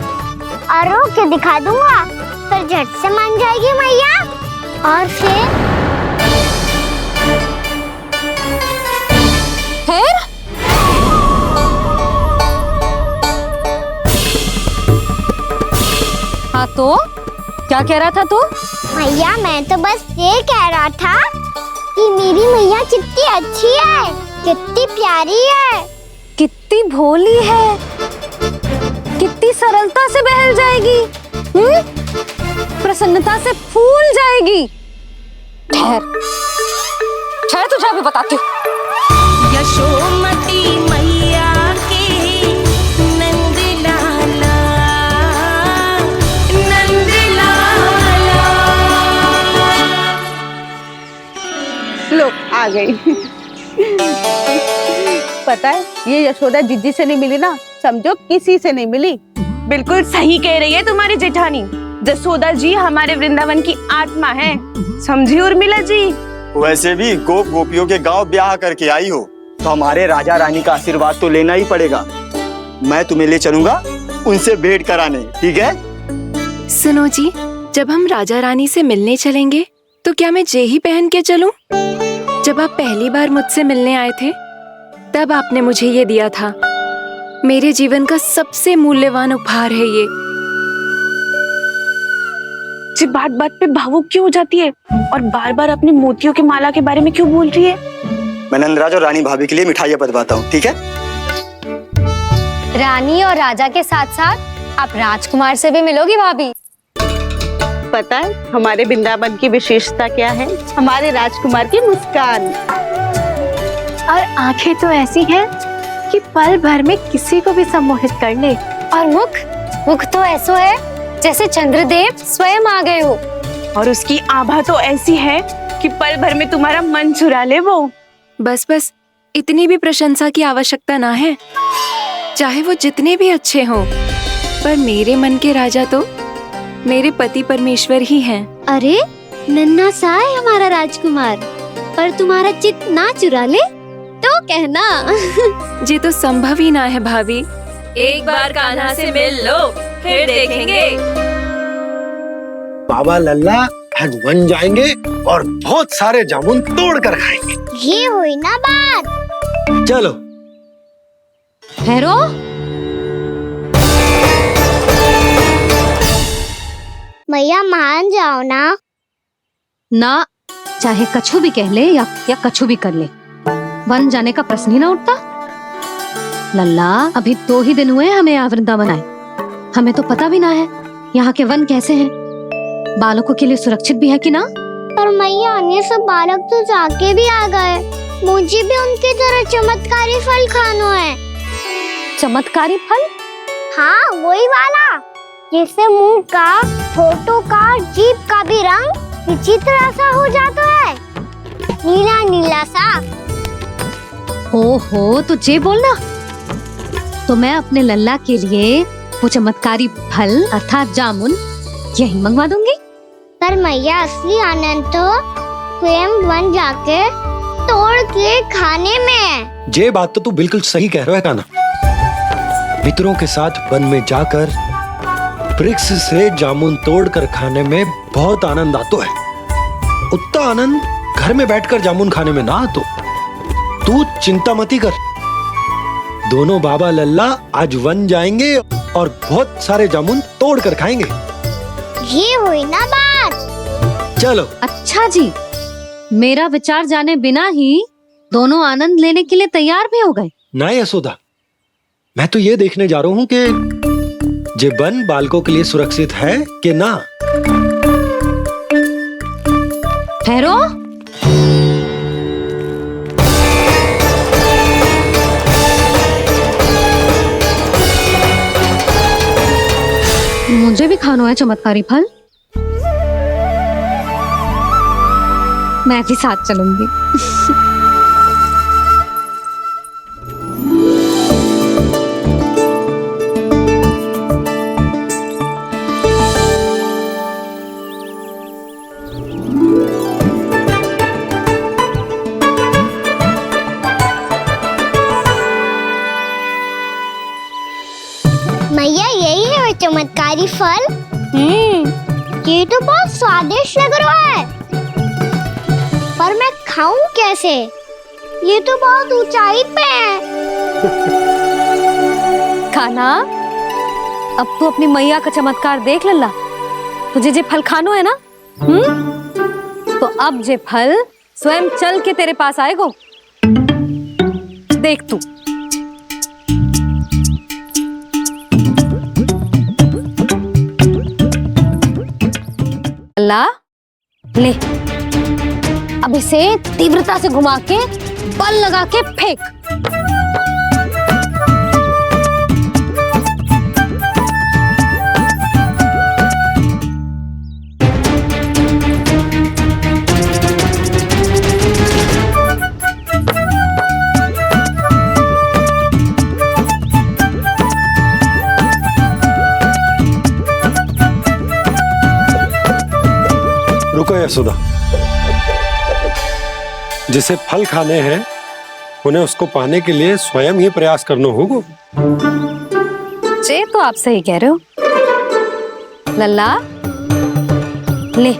और रो के दिखा दूंगा, फिर झट से मान जाएगी मैया। और फिर हाँ तो क्या कह रहा था तू? मैया मैं तो बस ये कह रहा था कि मेरी मैया कितनी अच्छी है, कितनी प्यारी है, कितनी भोली है, कितनी सरलता से बहल जाएगी, प्रसन्नता से फूल जाएगी। ठहर ठहर, तुझे अभी बताती हूँ। यशोमती मैया के नंद लाला, नंद लाला। लो आ गई। पता है ये यशोदा जिज्जी से नहीं मिली ना, समझो किसी से नहीं मिली। बिल्कुल सही कह रही है तुम्हारी जेठानी। जसोदा जी हमारे वृंदावन की आत्मा है, समझी उर्मिला जी। वैसे भी गोप गोपियों के गांव ब्याह करके आई हो तो हमारे राजा रानी का आशीर्वाद तो लेना ही पड़ेगा। मैं तुम्हें ले चलूंगा उनसे भेंट कराने, ठीक है? सुनो जी, जब हम राजा रानी से मिलने चलेंगे तो क्या मैं जे ही पहन के चलूं? जब आप पहली बार मुझसे मिलने आए थे तब आपने मुझे ये दिया था। मेरे जीवन का सबसे मूल्यवान उपहार है ये। जी बात बात पे भावुक क्यों हो जाती है और बार बार अपने मोतियों के माला के बारे में क्यों बोल रही है? मैं नंदराज और रानी भाभी के लिए मिठाइयाँ बंटवाता हूँ, ठीक है? रानी और राजा के साथ साथ आप राजकुमार से भी मिलोगी भाभी। पता है हमारे वृंदावन की विशेषता क्या है? हमारे राजकुमार की मुस्कान और आंखें तो ऐसी हैं कि पल भर में किसी को भी सम्मोहित कर ले। और मुख तो ऐसा है जैसे चंद्रदेव स्वयं आ गए हो। और उसकी आभा तो ऐसी है कि पल भर में तुम्हारा मन चुरा ले वो। बस बस, इतनी भी प्रशंसा की आवश्यकता ना है। चाहे वो जितने भी अच्छे हों, पर मेरे मन के राजा तो मेरे पति परमेश्वर ही हैं। अरे नन्हा सा है हमारा राजकुमार, पर तुम्हारा चित्त ना चुरा ले तो कहना। ये तो संभव ही ना है भाभी। एक बार कान्हा से मिल लो फिर देखेंगे। बाबा लल्ला आज वन जाएंगे और बहुत सारे जामुन तोड़ कर खाएंगे। ये हुई ना बात। चलो ठहरो। मैया मान जाओ ना। चाहे कछु भी कह ले या कछु भी कर ले, वन जाने का प्रश्न ही ना उठता। लल्ला अभी 2 ही दिन हुए हमें यहाँ वृंदावन आए, हमें तो पता भी ना है यहाँ के वन कैसे हैं, बालकों के लिए सुरक्षित भी है कि ना। पर मैया अन्य सब बालक तो जाके भी आ गए, मुझे भी उनकी तरह चमत्कारी फल खाना है। चमत्कारी फल? हाँ वही वाला, जैसे मुंह का, होठों का, जीभ का भी रंग विचित्र सा हो जाता है, नीला नीला सा। हो तो जे बोलना, तो मैं अपने लल्ला के लिए वो चमत्कारी फल अर्थात जामुन यही मंगवा दूंगी। पर मैया असली आनंद तो स्वयं वन जाके तोड़ के खाने में है। ये बात तो तू बिल्कुल सही कह रहा है कान्हा। मित्रों के साथ वन में जाकर वृक्ष से जामुन तोड़कर खाने में बहुत आनंद आता है। उतना आनंद घर में बैठकर जामुन खाने में ना आतो। तू चिंता मती कर, दोनों बाबा लल्ला आज वन जाएंगे और बहुत सारे जामुन तोड़ कर खाएंगे। ये हुई ना बात। चलो। अच्छा जी, मेरा विचार जाने बिना ही दोनों आनंद लेने के लिए तैयार भी हो गए। ना यशोदा, मैं तो ये देखने जा रहा हूँ कि ये वन बालकों के लिए सुरक्षित है कि ना। ठहरो। मुझे भी खाना है चमत्कारी फल, मैं भी साथ चलूंगी। तैयारी फल। ये तो बहुत स्वादिष्ट लग रहा है, पर मैं खाऊं कैसे? ये तो बहुत ऊंचाई पे है। खाना, अब तू अपनी मैया का चमत्कार देख लल्ला। तुझे जे फल खानो है ना, तो अब जे फल स्वयं चल के तेरे पास आएगो। देख तू। अल्लाह, ले अब इसे तीव्रता से घुमा के बल लगा के फेंक। रुको यशोदा, जिसे फल खाने हैं उन्हें उसको पाने के लिए स्वयं ही प्रयास करना होगा। जे तो आप सही कह रहे हो लल्ला। ले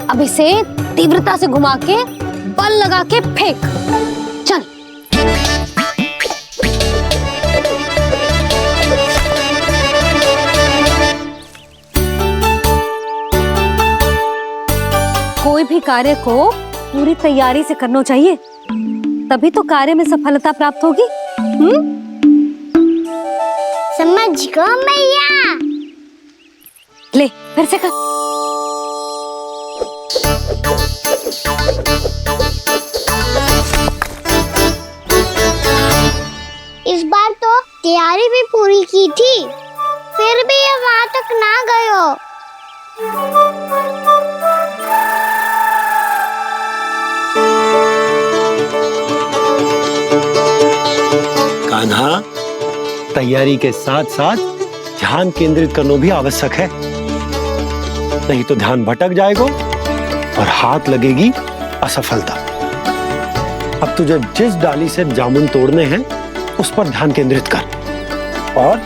अब इसे तीव्रता से घुमा के बल लगा के फेंक। चल। कोई भी कार्य को पूरी तैयारी से करना चाहिए, तभी तो कार्य में सफलता प्राप्त होगी। समझ गो मैया। ले फिर से कर। इस बार तो तैयारी भी पूरी की थी, फिर भी ये वहां तक ना गए हो। कान्हा, तैयारी के साथ साथ ध्यान केंद्रित करना भी आवश्यक है, नहीं तो ध्यान भटक जाएगा और हाथ लगेगी असफलता। अब तुझे जिस डाली से जामुन तोड़ने हैं उस पर ध्यान केंद्रित कर और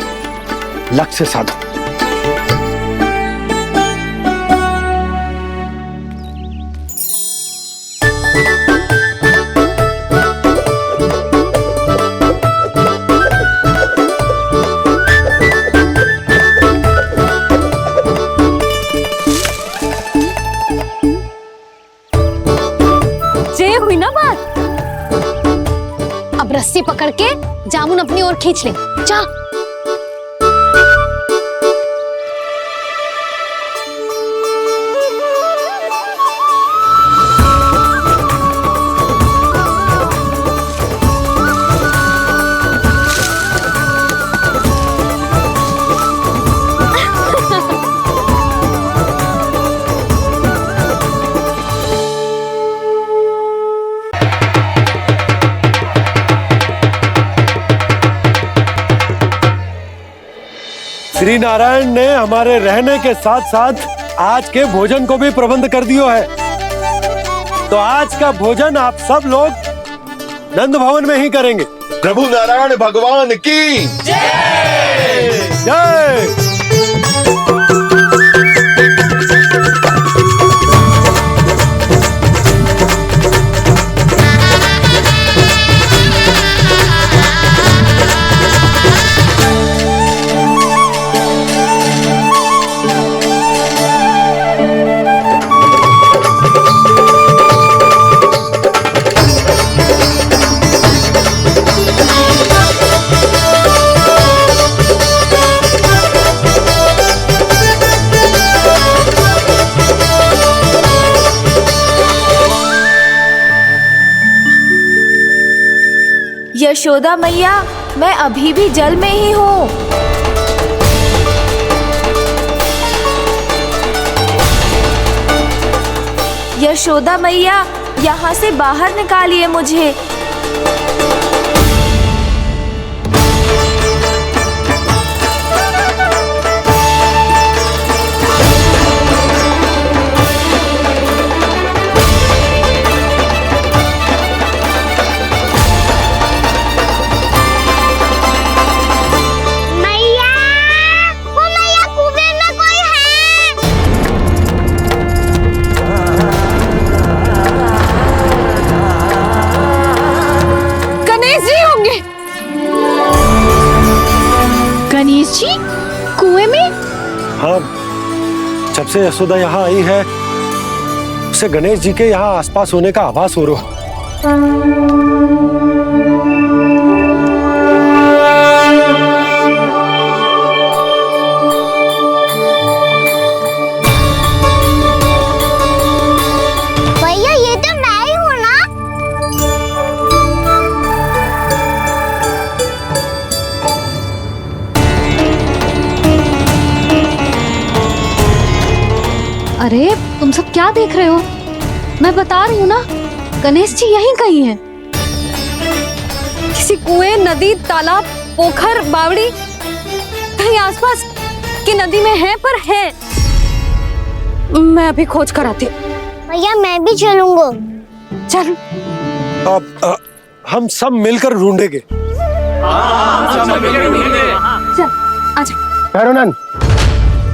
लक्ष्य साधो। हुई ना बात। अब रस्सी पकड़ के जामुन अपनी ओर खींच ले। जा। श्री नारायण ने हमारे रहने के साथ साथ आज के भोजन को भी प्रबंध कर दिया है, तो आज का भोजन आप सब लोग नंद भवन में ही करेंगे। प्रभु नारायण भगवान की जय जय। यशोदा मैया, मैं अभी भी जल में ही हूँ। यशोदा मैया, यहाँ से बाहर निकालिए मुझे। जब से यशोदा यहाँ आई है उसे गणेश जी के यहाँ आसपास होने का आभास हो रहा। भैया ये तो मैं ही हूँ ना। अरे तुम सब क्या देख रहे हो? मैं बता रही हूँ ना, गणेश जी यहीं कहीं हैं। किसी कुएं, नदी, तालाब, पोखर, बावड़ी कहीं आसपास की नदी में है, पर है। मैं अभी खोज कर आती हूँ। भैया मैं भी चलूंगा। चल। अब हम सब मिलकर ढूंढेंगे। चल आजा। भैरवनन,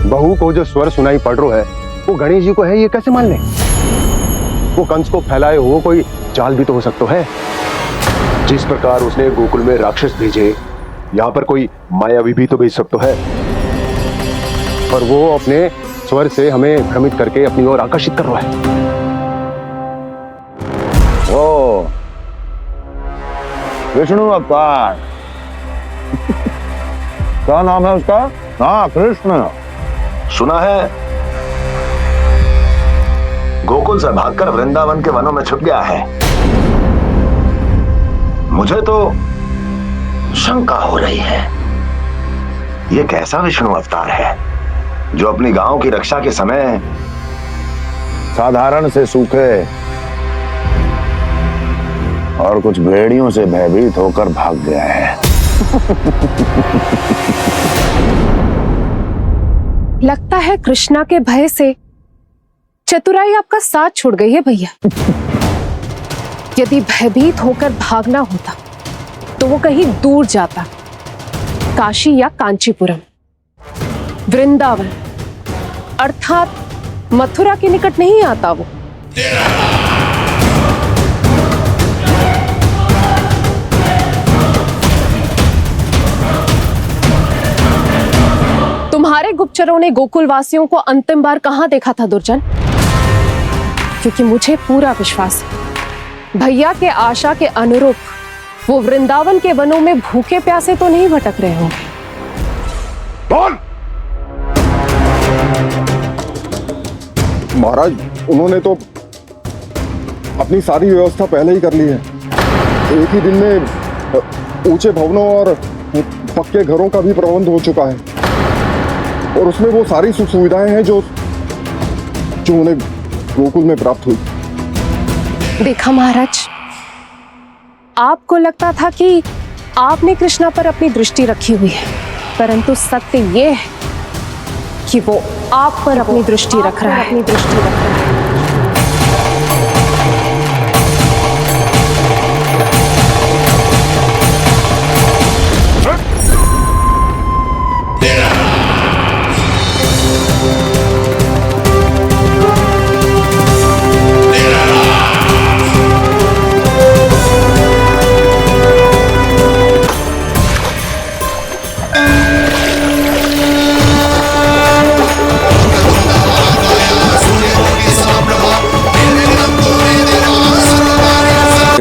बहू को जो स्वर सुनाई पड़ रहा है वो गणेश जी को है, ये कैसे मान ले? वो कंस को फैलाए हो कोई चाल भी तो हो सकता है। जिस प्रकार उसने गोकुल में राक्षस भेजे, यहाँ पर कोई मायावी भी तो भेज सकता है। पर वो अपने स्वर से हमें भ्रमित करके अपनी ओर आकर्षित कर रहा है। ओ विष्णु अवतार, क्या नाम है उसका? हाँ, कृष्ण। सुना है गोकुल से भागकर वृंदावन के वनों में छुप गया है। मुझे तो शंका हो रही है, ये कैसा विष्णु अवतार है जो अपनी गांव की रक्षा के समय साधारण से सूखे और कुछ भेड़ियों से भयभीत होकर भाग गया है। लगता है कृष्णा के भय से चतुराई आपका साथ छोड़ गई है भैया। यदि भयभीत होकर भागना होता तो वो कहीं दूर जाता, काशी या कांचीपुरम, वृंदावन अर्थात मथुरा के निकट नहीं आता वो। तुम्हारे गुप्तचरों ने गोकुल वासियों को अंतिम बार कहां देखा था दुर्जन? क्योंकि मुझे पूरा विश्वास है भैया के आशा के अनुरूप वो वृंदावन के वनों में भूखे प्यासे तो नहीं भटक रहे होंगे। बोल! महाराज, उन्होंने तो अपनी सारी व्यवस्था पहले ही कर ली है। एक ही दिन में ऊंचे भवनों और पक्के घरों का भी प्रबंध हो चुका है, और उसमें वो सारी सुख सुविधाएं हैं जो उन्हें गोकुल में प्राप्त हुई। देखा महाराज, आपको लगता था कि आपने कृष्णा पर अपनी दृष्टि रखी हुई है, परंतु सत्य ये है कि वो आप पर अपनी दृष्टि रख रहा है।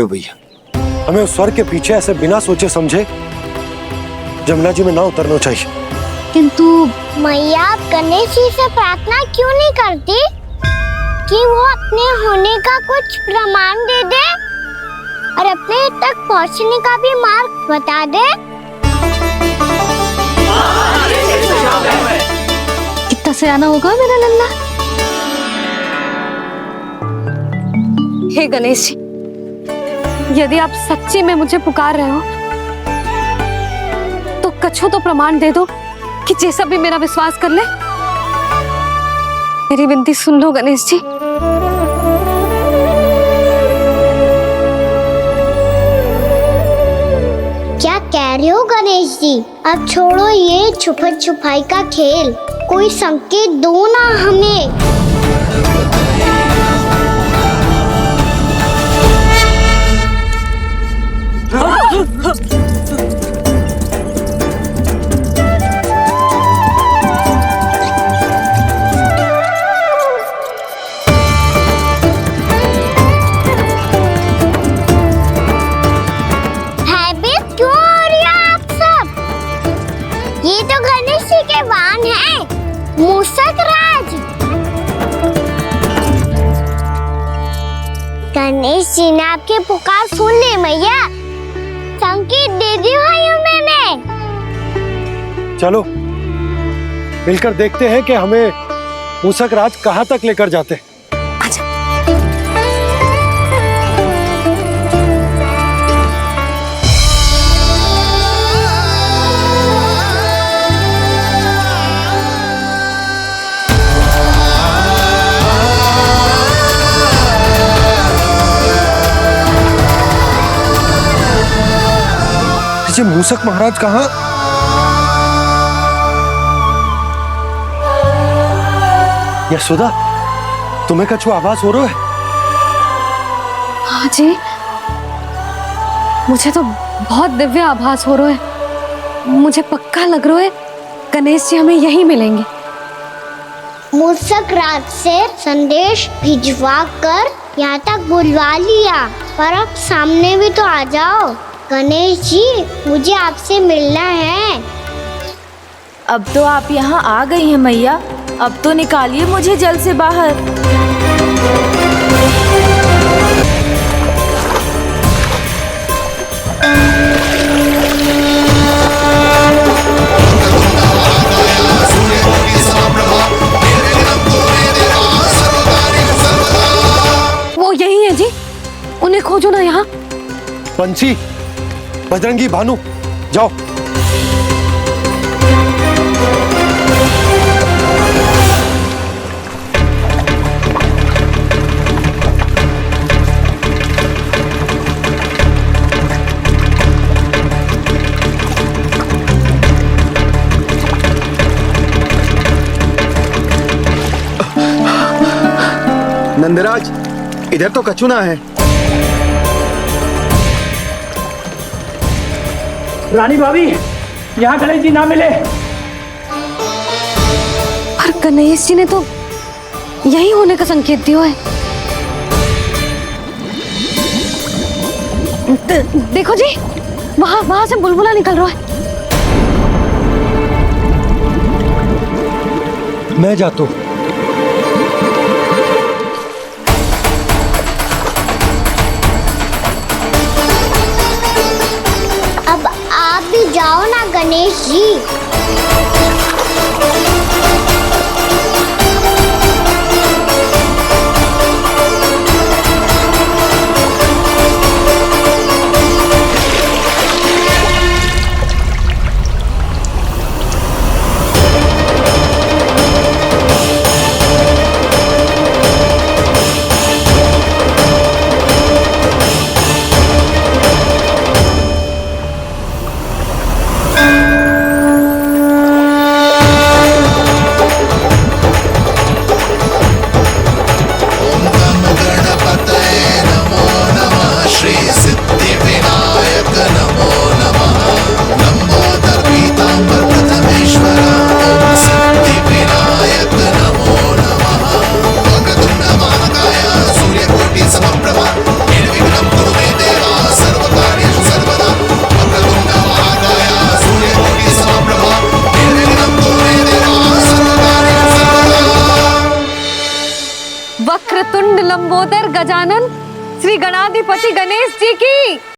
भैया, हमें उस स्वर के पीछे ऐसे बिना सोचे समझे जमुना जी में ना उतरना चाहिए। किंतु मैया, आप गणेश जी से प्रार्थना क्यों नहीं करती कि वो अपने होने का कुछ प्रमाण दे दे और अपने तक पहुंचने का भी मार्ग बता दे? कितना सयाना होगा मेरा लल्ला। हे गणेश जी, यदि आप सच्ची में मुझे पुकार रहे हो तो कछु तो प्रमाण दे दो कि जैसा भी मेरा विश्वास कर ले। मेरी विनती सुन लो गणेश जी। क्या कह रहे हो गणेश जी? अब छोड़ो ये छुपन छुपाई का खेल, कोई संकेत दो ना हमें। गणेश जी ने आपके पुकार सुन ली मैया। संकेत दे दी भाइयों मैंने। चलो मिलकर देखते हैं कि हमें मूसक राज कहाँ तक लेकर जाते हैं। ये मूसक महाराज कहाँ? यशोदा, तुम्हें कछु आभास हो रहा है? हाँ जी, मुझे तो बहुत दिव्य आभास हो रहा है। मुझे पक्का लग रहा है गणेश जी हमें यहीं मिलेंगे। मूसक राज से संदेश भिजवा कर यहाँ तक बुलवा लिया, पर अब सामने भी तो आ जाओ। गणेश जी, मुझे आपसे मिलना है। अब तो आप यहाँ आ गई हैं मैया, अब तो निकालिए मुझे जल से बाहर। वो यही है जी, उन्हें खोजो ना यहाँ। पंछी, बजरंगी, भानु, जाओ। नंदराज, इधर तो कछुना है। रानी भाभी, यहाँ गणेश जी ना मिले। पर गणेश जी ने तो यही होने का संकेत दिया है। देखो जी, वहां से बुलबुला निकल रहा है। मैं जाता हूँ। अब आप भी जाओ ना गणेश जी। वक्रतुंड लंबोदर गजानन श्री गणाधिपति गणेश जी की